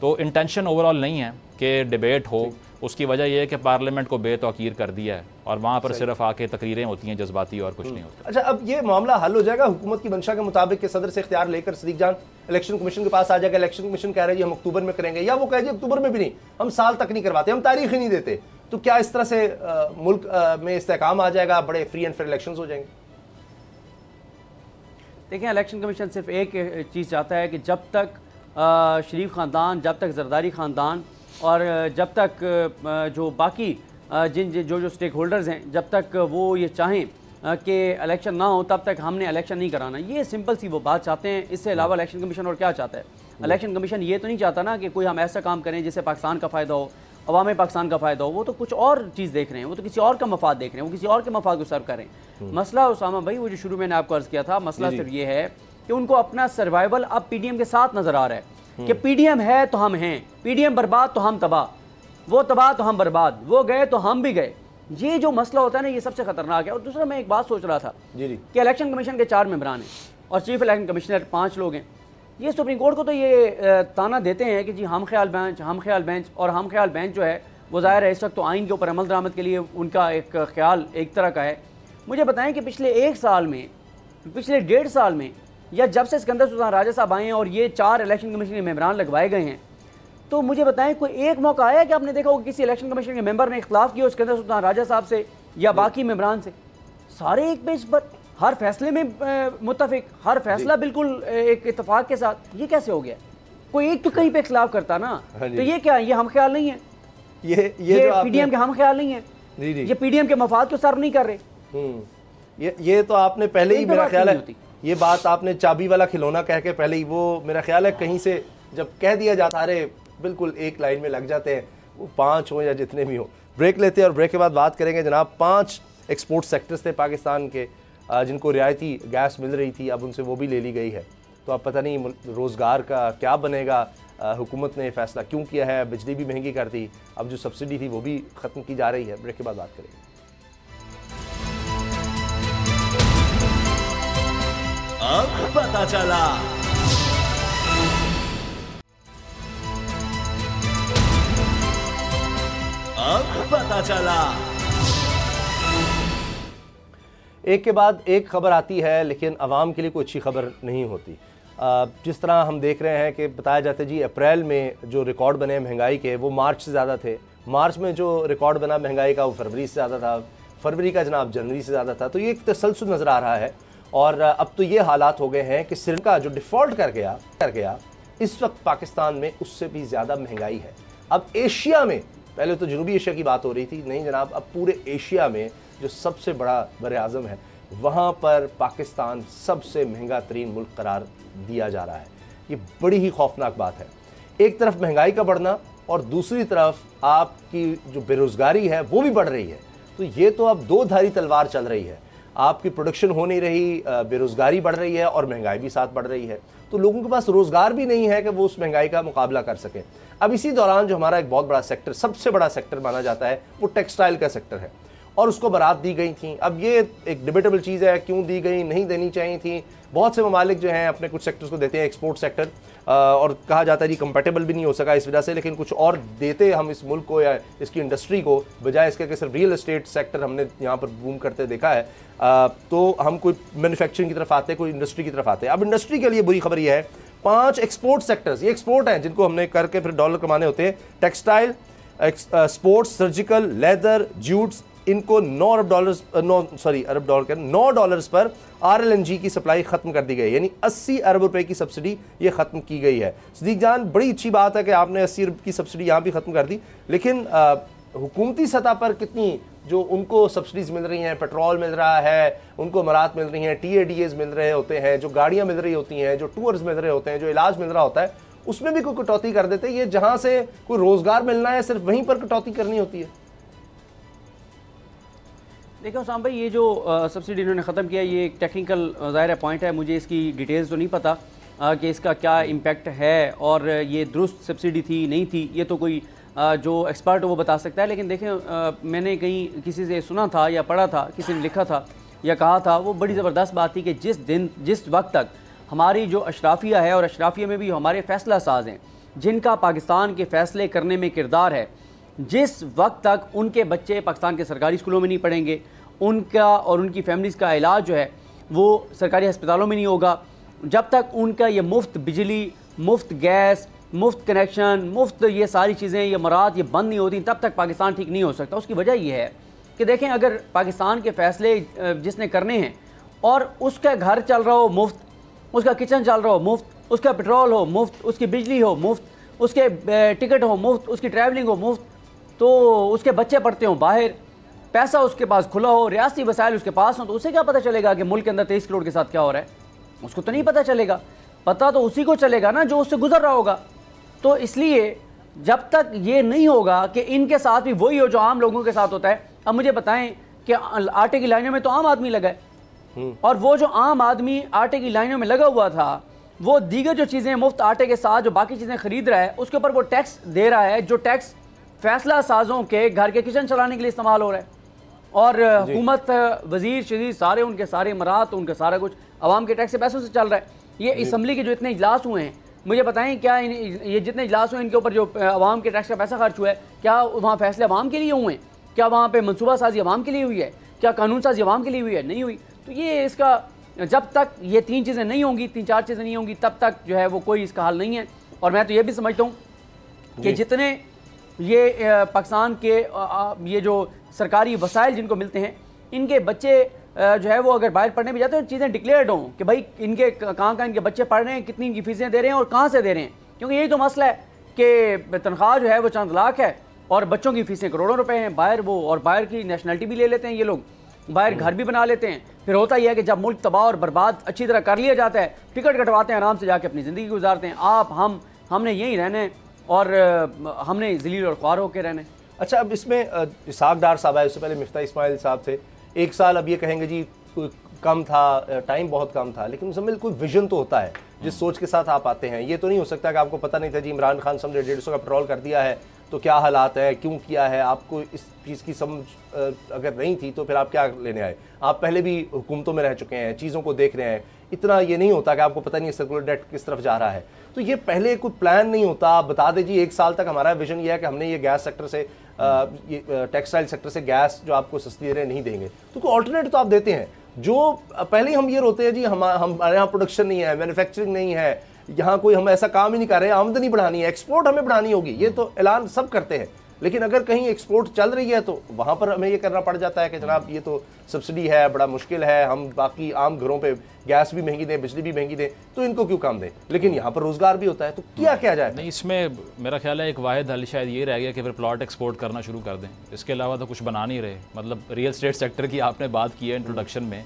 तो इंटेंशन ओवरऑल नहीं है कि डिबेट हो, उसकी वजह यह है कि पार्लियामेंट को बेतौकीर कर दिया है और वहाँ पर सिर्फ आके तकरीरें होती हैं जज्बाती और कुछ नहीं होता। अच्छा, अब ये मामला हल हो जाएगा हुकूमत की मंशा के मुताबिक कि सदर से इख्तियार लेकर सदीक जान इलेक्शन कमीशन के पास आ जाएगा, इलेक्शन कमीशन कह रहे हैं जी हम अक्टूबर में करेंगे, या वो कहे जी अक्टूबर में भी नहीं, हम साल तक नहीं करवाते, हम तारीख ही नहीं देते, तो क्या इस तरह से मुल्क में इस्तेहकाम आ जाएगा, बड़े फ्री एंड फेयर इलेक्शन हो जाएंगे? देखिए, इलेक्शन कमीशन सिर्फ एक चीज़ चाहता है कि जब तक शरीफ ख़ानदान, जब तक जरदारी ख़ानदान और जब तक जो बाकी जो स्टेक होल्डर्स हैं, जब तक वो ये चाहें कि इलेक्शन ना हो तब तक हमने इलेक्शन नहीं कराना। ये सिंपल सी वो बात चाहते हैं। इससे अलावा इलेक्शन कमीशन और क्या चाहता है? इलेक्शन कमीशन ये तो नहीं चाहता ना कि कोई हम ऐसा काम करें जिससे पाकिस्तान का फ़ायदा हो, अवाम पाकिस्तान का फ़ायदा हो। वो तो कुछ और चीज़ देख रहे हैं, वो तो किसी और का मफाद देख रहे हैं, वो किसी और के मफाद को सर्व कर रहे हैं। मसला उसामा भाई, वो जो शुरू मैंने आपको अर्ज़ किया था, मसला सिर्फ ये है कि उनको अपना सर्वाइवल अब पीडीएम के साथ नजर आ रहा है कि पीडीएम है तो हम हैं, पीडीएम बर्बाद तो हम तबाह, वो तबाह तो हम बर्बाद, वो गए तो हम भी गए। ये जो मसला होता है ना, ये सबसे खतरनाक है। और दूसरा, मैं एक बात सोच रहा था कि इलेक्शन कमीशन के 4 मेंबरान हैं और चीफ इलेक्शन कमिश्नर 5 लोग हैं। ये सुप्रीम कोर्ट को तो ये ताना देते हैं कि जी हम ख्याल बेंच, हम ख्याल बेंच, और हम ख्याल बेंच जो है वो ज़ाहिर है इस वक्त तो आइन के ऊपर अमल दरामद के लिए उनका एक ख्याल एक तरह का है। मुझे बताएं कि पिछले 1 साल में, पिछले 1.5 साल में, या जब से सिकंदर सुल्तान राजा साहब आए हैं और ये 4 इलेक्शन कमीशन के मेंबरान लगवाए गए हैं, तो मुझे बताएं कोई एक मौका आया कि आपने देखा हो किसी इलेक्शन कमीशन के मेंबर ने इख्तिलाफ किया सिकंदर सुल्तान राजा साहब से या बाकी मेंबरान से? सारे एक पेज पर हर फैसले में मुत्तफिक, हर फैसला बिल्कुल एक इत्तेफाक के साथ, ये कैसे हो गया? कोई एक तो कहीं पे खिलाफ करता ना, तो ये क्या, ये हम ख्याल नहीं है, ये पीडीएम के हम ख्याल नहीं है, ये पीडीएम के मफाद को सर्व नहीं कर रहे। ये तो आपने पहले ही, मेरा ख्याल है ये बात आपने चाबी वाला खिलौना कह के पहले ही, वो मेरा ख्याल है कहीं से जब कह दिया जाता, अरे बिल्कुल एक लाइन में लग जाते हैं, वो 5 हो या जितने भी हो। ब्रेक लेते हैं और ब्रेक के बाद बात करेंगे जनाब। 5 एक्सपोर्ट सेक्टर्स थे पाकिस्तान के जिनको रियायती गैस मिल रही थी, अब उनसे वो भी ले ली गई है। तो अब पता नहीं रोज़गार का क्या बनेगा, हुकूमत ने फैसला क्यों किया है, बिजली भी महंगी कर दी, अब जो सब्सिडी थी वो भी ख़त्म की जा रही है। ब्रेक के बाद बात करेंगे। अब पता चला। अब पता चला। एक के बाद एक खबर आती है, लेकिन आवाम के लिए कोई अच्छी खबर नहीं होती। जिस तरह हम देख रहे हैं कि बताया जाता है जी, अप्रैल में जो रिकॉर्ड बने महंगाई के वो मार्च से ज़्यादा थे, मार्च में जो रिकॉर्ड बना महंगाई का वो फरवरी से ज़्यादा था, फरवरी का जनाब जनवरी से ज़्यादा था। तो ये एक तसलसल नज़र आ रहा है। और अब तो ये हालात हो गए हैं कि श्रीलंका जो डिफ़ॉल्ट कर गया इस वक्त पाकिस्तान में उससे भी ज़्यादा महंगाई है। अब एशिया में, पहले तो जनूबी एशिया की बात हो रही थी, नहीं जनाब, अब पूरे एशिया में जो सबसे बड़ा बर-ए-आज़म है वहाँ पर पाकिस्तान सबसे महंगा तरीन मुल्क करार दिया जा रहा है। ये बड़ी ही खौफनाक बात है। एक तरफ महंगाई का बढ़ना और दूसरी तरफ आपकी जो बेरोज़गारी है वो भी बढ़ रही है। तो ये तो अब दो धारी तलवार चल रही है, आपकी प्रोडक्शन हो नहीं रही, बेरोज़गारी बढ़ रही है और महंगाई भी साथ बढ़ रही है। तो लोगों के पास रोज़गार भी नहीं है कि वो उस महंगाई का मुकाबला कर सकें। अब इसी दौरान जो हमारा एक बहुत बड़ा सेक्टर, सबसे बड़ा सेक्टर माना जाता है, वो टेक्सटाइल का सेक्टर है और उसको बरात दी गई थी। अब ये एक डिबेटेबल चीज़ है, क्यों दी गई, नहीं देनी चाहिए थी। बहुत से ममालिक जो हैं अपने कुछ सेक्टर्स को देते हैं, एक्सपोर्ट सेक्टर, और कहा जाता है जी कंपेटेबल भी नहीं हो सका इस वजह से, लेकिन कुछ और देते हम इस मुल्क को या इसकी इंडस्ट्री को, बजाय इसके कि सिर्फ रियल एस्टेट सेक्टर हमने यहाँ पर बूम करते देखा है। तो हम कोई मैन्युफैक्चरिंग की तरफ आते हैं, कोई इंडस्ट्री की तरफ आते हैं। अब इंडस्ट्री के लिए बुरी खबर यह है, 5 एक्सपोर्ट सेक्टर्स, ये एक्सपोर्ट हैं जिनको हमने करके फिर डॉलर कमाने होते हैं। Textile, sports, surgical, leather, Jutes, इनको $9 पर RLNG की सप्लाई खत्म कर दी गई, यानी 80 अरब रुपए की सब्सिडी ये खत्म की गई है। सदीक जान, बड़ी अच्छी बात है कि आपने 80 अरब की सब्सिडी यहाँ भी खत्म कर दी, लेकिन हुकूमती सतह पर कितनी जो उनको सब्सिडीज मिल रही हैं, पेट्रोल मिल रहा है, उनको मरात मिल रही हैं, TADAs मिल रहे होते हैं, जो गाड़ियाँ मिल रही होती हैं, जो टूर्स मिल रहे होते हैं, जो इलाज मिल रहा होता है, उसमें भी कोई कटौती कर देते हैं। ये जहाँ से कोई रोज़गार मिलना है सिर्फ वहीं पर कटौती करनी होती है। देखो उसामा भाई, ये जो सब्सिडी इन्होंने ख़त्म किया, ये एक टेक्निकल ज़ाहिर पॉइंट है, मुझे इसकी डिटेल्स तो नहीं पता कि इसका क्या इम्पैक्ट है और ये दुरुस्त सब्सिडी थी नहीं थी, ये तो कोई जो एक्सपर्ट वो बता सकता है। लेकिन देखें, मैंने कहीं किसी से सुना था या पढ़ा था, किसी ने लिखा था या कहा था, वो बड़ी ज़बरदस्त बात थी कि जिस वक्त तक हमारी जो अशराफिया है, और अशराफिया में भी हमारे फ़ैसला साज हैं जिनका पाकिस्तान के फ़ैसले करने में किरदार है, जिस वक्त तक उनके बच्चे पाकिस्तान के सरकारी स्कूलों में नहीं पढ़ेंगे, उनका और उनकी फैमिलीज़ का इलाज जो है वो सरकारी अस्पतालों में नहीं होगा, जब तक उनका ये मुफ्त बिजली, मुफ्त गैस, मुफ्त कनेक्शन, मुफ्त ये सारी चीज़ें, ये मरात ये बंद नहीं होती, तब तक पाकिस्तान ठीक नहीं हो सकता। उसकी वजह ये है कि देखें, अगर पाकिस्तान के फ़ैसले जिसने करने हैं और उसका घर चल रहा हो मुफ्त, उसका किचन चल रहा हो मुफ्त, उसका पेट्रोल हो मुफ्त, उसकी बिजली हो मुफ्त, उसके टिकट हो मुफ्त, उसकी ट्रैवलिंग हो मुफ्त, तो उसके बच्चे पढ़ते हों बाहर, पैसा उसके पास खुला हो, रियासती वसाइल उसके पास हो, तो उसे क्या पता चलेगा कि मुल्क के अंदर 23 करोड़ के साथ क्या हो रहा है? उसको तो नहीं पता चलेगा। पता तो उसी को चलेगा ना जो उससे गुजर रहा होगा। तो इसलिए जब तक ये नहीं होगा कि इनके साथ भी वही हो जो आम लोगों के साथ होता है। अब मुझे बताएं कि आटे की लाइनों में तो आम आदमी लगा है, और वो जो आम आदमी आटे की लाइनों में लगा हुआ था, वो दीगर जो चीज़ें मुफ्त आटे के साथ जो बाकी चीज़ें खरीद रहा है, उसके ऊपर वो टैक्स दे रहा है, जो टैक्स फैसला साजों के घर के किचन चलाने के लिए इस्तेमाल हो रहा है। और हुकूमत, वजीर शजीर सारे उनके सारे मरात, उनका सारा कुछ अवाम के टैक्स से पैसों से चल रहा है। ये असम्बली के जो इतने इजलास हुए हैं, मुझे बताएं क्या ये जितने इजलास हुए इनके ऊपर जो अवाम के टैक्स का पैसा खर्च हुआ है, क्या वहाँ फैसले अवाम के लिए हुए हैं? क्या वहाँ पे मनसूबा साजी अवाम के लिए हुई है? क्या कानून साजी अवाम के लिए हुई है? नहीं हुई। तो ये इसका, जब तक ये 3 चीज़ें नहीं होंगी, 3-4 चीज़ें नहीं होंगी, तब तक जो है वो कोई इसका हल नहीं है। और मैं तो ये भी समझता हूँ कि जितने ये पाकिस्तान के ये जो सरकारी वसाइल जिनको मिलते हैं, इनके बच्चे जो है वो अगर बाहर पढ़ने भी जाते हैं चीज़ें डिक्लेयर्ड हों कि भाई इनके कहाँ इनके बच्चे पढ़ रहे हैं, कितनी इनकी फीसें दे रहे हैं और कहाँ से दे रहे हैं। क्योंकि यही तो मसला है कि तनख्वाह जो है वो चंद लाख है और बच्चों की फीसें करोड़ों रुपए हैं। बाहर वो और बाहर की नेशनलिटी भी ले लेते हैं ये लोग, बाहर घर भी बना लेते हैं। फिर होता यह है कि जब मुल्क तबाह और बर्बाद अच्छी तरह कर लिया जाता है, टिकट कटवाते हैं, आराम से जाके अपनी ज़िंदगी गुजारते हैं। आप हमने यहीं रहना है और हमने ज़लील और ख्वार होकर रहना है। अच्छा, अब इसमें इसहाक डार साहब आए, उससे पहले मिफ्ता इस्माइल साहब थे। एक साल अब ये कहेंगे जी कोई कम था, टाइम बहुत कम था, लेकिन उसमें कोई विजन तो होता है जिस सोच के साथ आप आते हैं। ये तो नहीं हो सकता कि आपको पता नहीं था जी इमरान खान साहब ने 150 का पेट्रोल कर दिया है तो क्या हालात है, क्यों किया है, आपको इस चीज़ की समझ अगर नहीं थी तो फिर आप क्या लेने आए। आप पहले भी हुकूमतों में रह चुके हैं, चीज़ों को देख रहे हैं। इतना ये नहीं होता कि आपको पता नहीं है सर्कुलर डेट किस तरफ जा रहा है। तो ये पहले कोई प्लान नहीं होता, आप बता दें जी 1 साल तक हमारा विजन ये है कि हमने ये गैस सेक्टर से ये टेक्सटाइल सेक्टर से गैस जो आपको सस्ती दे रहे हैं नहीं देंगे। तो कोई ऑल्टरनेटिव तो आप देते हैं। जो पहले ही हम ये रोते हैं जी हमारे यहाँ प्रोडक्शन नहीं है, मैन्युफैक्चरिंग नहीं है, यहाँ कोई हम ऐसा काम ही नहीं कर रहे हैं, आमदनी बढ़ानी है, एक्सपोर्ट हमें बढ़ानी होगी, ये तो ऐलान सब करते हैं। लेकिन अगर कहीं एक्सपोर्ट चल रही है तो वहाँ पर हमें ये करना पड़ जाता है कि जनाब ये तो सब्सिडी है, बड़ा मुश्किल है, हम बाकी आम घरों पे गैस भी महंगी दें, बिजली भी महंगी दें, तो इनको क्यों काम दें। लेकिन यहाँ पर रोज़गार भी होता है, तो क्या जाए। नहीं, इसमें मेरा ख्याल है एक वाहिद हल शायद ये रह गया कि फिर प्लॉट एक्सपोर्ट करना शुरू कर दें। इसके अलावा तो कुछ बना नहीं रहे। मतलब रियल एस्टेट सेक्टर की आपने बात की है इंट्रोडक्शन में,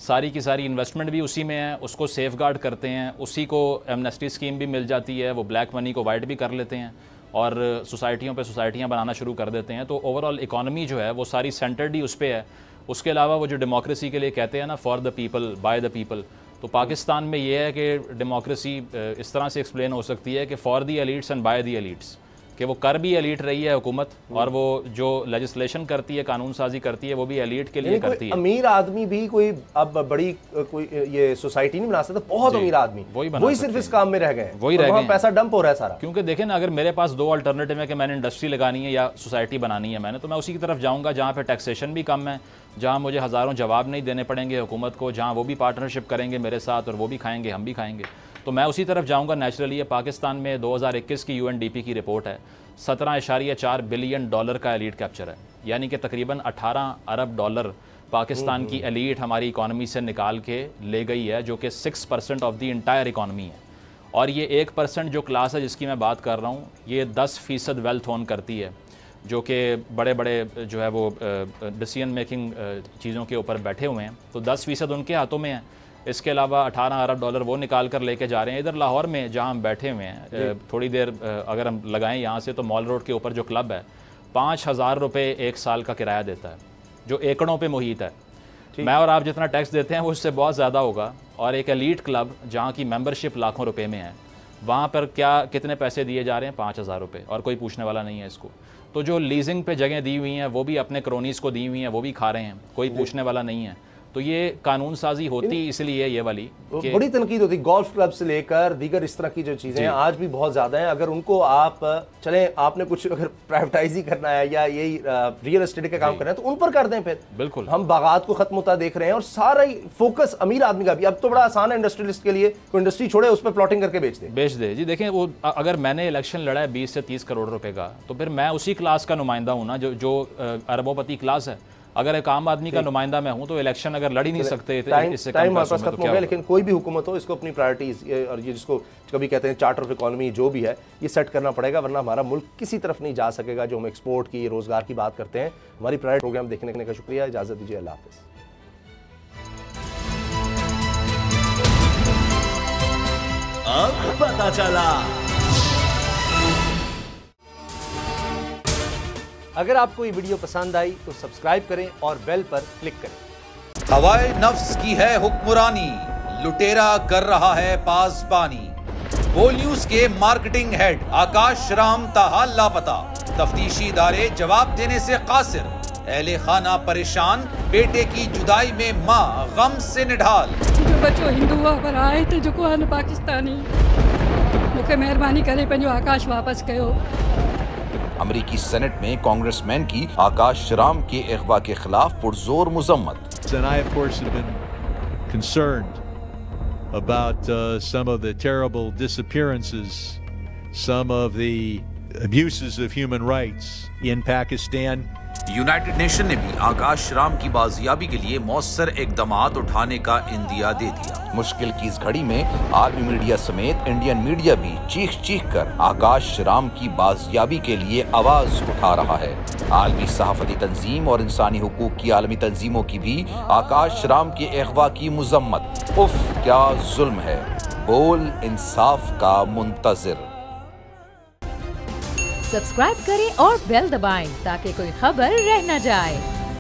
सारी की सारी इन्वेस्टमेंट भी उसी में है, उसको सेफ गार्ड करते हैं, उसी को एमनेस्टी स्कीम भी मिल जाती है, वो ब्लैक मनी को वाइट भी कर लेते हैं और सोसाइटियों पे सोसाइटियाँ बनाना शुरू कर देते हैं। तो ओवरऑल इकॉनमी जो है वो सारी सेंटर्ड ही उस पर है। उसके अलावा वो जो डेमोक्रेसी के लिए कहते हैं ना, for the people by the people, तो पाकिस्तान में ये है कि डेमोक्रेसी इस तरह से एक्सप्लेन हो सकती है कि for the elites and by the elites, कि वो कर भी एलीट रही है हुकूमत, और वो जो लेजिस्लेशन करती है, कानून साजी करती है, वो भी एलीट के लिए करती है। अमीर आदमी भी कोई अब बड़ी कोई ये सोसाइटी नहीं बना सकता। बहुत अमीर आदमी वही सिर्फ इस काम में रह गए, वही रह गए, पैसा डंप हो रहा है सारा। क्योंकि देखें ना, अगर मेरे पास 2 अल्टरनेटिव है कि मैंने इंडस्ट्री लगानी है या सोसाइटी बनानी है मैंने, तो मैं उसी की तरफ जाऊँगा जहाँ पर टैक्सेशन भी कम है, जहाँ मुझे हज़ारों जवाब नहीं देने पड़ेंगे हुकूमत को, जहाँ वो भी पार्टनरशिप करेंगे मेरे साथ और वो भी खाएंगे हम भी खाएंगे, तो मैं उसी तरफ जाऊँगा नेचुरली। पाकिस्तान में 2021 की UNDP की रिपोर्ट है, 17.4 बिलियन डॉलर का एलीट कैप्चर है, यानी कि तकरीबन 18 अरब डॉलर पाकिस्तान की एलीट हमारी इकॉनमी से निकाल के ले गई है, जो कि 6% ऑफ द इंटायर इकॉनमी है। और ये 1% जो क्लास है जिसकी मैं बात कर रहा हूँ, ये 10% वेल्थ ओन करती है, जो कि बड़े बड़े जो है वो डिसीजन मेकिंग चीज़ों के ऊपर बैठे हुए हैं, तो 10% उनके हाथों में है। इसके अलावा 18 अरब डॉलर वो निकाल कर लेके जा रहे हैं। इधर लाहौर में जहाँ हम बैठे हुए हैं, थोड़ी देर अगर हम लगाएं यहाँ से, तो मॉल रोड के ऊपर जो क्लब है 5,000 रुपये 1 साल का किराया देता है, जो एकड़ों पे मुहित है। मैं और आप जितना टैक्स देते हैं वो उससे बहुत ज़्यादा होगा। और एक एलीट क्लब जहाँ की मेंबरशिप लाखों रुपए में है, वहाँ पर कितने पैसे दिए जा रहे हैं? 5,000 रुपये, और कोई पूछने वाला नहीं है इसको। तो जो लीजिंग पे जगह दी हुई हैं वो भी अपने क्रोनीज़ को दी हुई हैं, वो भी खा रहे हैं, कोई पूछने वाला नहीं है। तो ये कानून साजी होती इसलिए ये वाली बड़ी तनकीद होती। गोल्फ क्लब से लेकर दीगर इस तरह की जो चीज़ें हैं आज भी बहुत ज़्यादा हैं। अगर उनको आप चलें, आपने कुछ अगर प्राइवेटाइज ही करना है या यही रियल एस्टेट का काम करना है तो उन पर कर दें। फिर बिल्कुल हम बागात को खत्म होता देख रहे हैं और सारा ही फोकस अमीर आदमी का भी। अब तो बड़ा आसान है इंडस्ट्रियलिस्ट के लिए, कोई इंडस्ट्री छोड़े उस पर प्लॉटिंग करके बेच दे। जी देखें, वो अगर मैंने इलेक्शन लड़ा है 20 से 30 करोड़ रुपए का, तो फिर मैं उसी क्लास का नुमाइंदा हूँ ना, जो अरबोपति क्लास है। अगर एक आम आदमी का नुमाइंदा मैं हूं तो इलेक्शन अगर लड़ ही नहीं सकते, इससे टाइम हमारे पास खत्म हो गया। लेकिन कोई भी हुकूमत हो, इसको अपनी प्रायोरिटीज और ये जिसको कभी कहते हैं चार्टर ऑफ इकोनॉमी जो भी है, ये सेट करना पड़ेगा, वरना हमारा मुल्क किसी तरफ नहीं जा सकेगा। जो हम एक्सपोर्ट की, रोजगार की बात करते हैं, हमारी प्रायोरिटी प्रोग्राम देखने का शुक्रिया, इजाजत दीजिए, अल्लाह हाफिज़। अब पता चला। अगर आपको ये वीडियो पसंद आई तो सब्सक्राइब करें और बेल पर क्लिक करें। हवाए नफ्स की है हुक्मरानी, लुटेरा कर रहा है पासबानी। बोल न्यूज के मार्केटिंग हेड आकाश राम ताहा लापता, तफ्तीशी इदारे जवाब देने से कासिर। अहले खाना परेशान, बेटे की जुदाई में माँ गम से निढाल। जो बच्चो हिंदू पर आए थे जो को पाकिस्तानी, मुझे मेहरबानी करे पंहिंजो आकाश वापस कयो। अमेरिकी सेनेट में कांग्रेसमैन की आकाश राम के अगवा के खिलाफ पुरजोर मुजम्मत। And I, of course, have been concerned about some of the terrible disappearances, some of the abuses of human rights in Pakistan. United nation ने भी आकाश राम की बाजियाबी के लिए मौसर इकदामात उठाने का इंदिया दे दिया। मुश्किल की इस घड़ी में आलमी मीडिया समेत इंडियन मीडिया भी चीख चीख कर आकाश राम की बाजियाबी के लिए आवाज उठा रहा है। आलमी सहाफती तंजीम और इंसानी हुकूक की आलमी तंजीमों की भी आकाश राम के अगवा की मुजम्मत। उफ क्या जुल्म है, बोल इंसाफ का मुंतजिर। सब्सक्राइब करें और बेल दबाएं ताकि कोई खबर रह न जाए।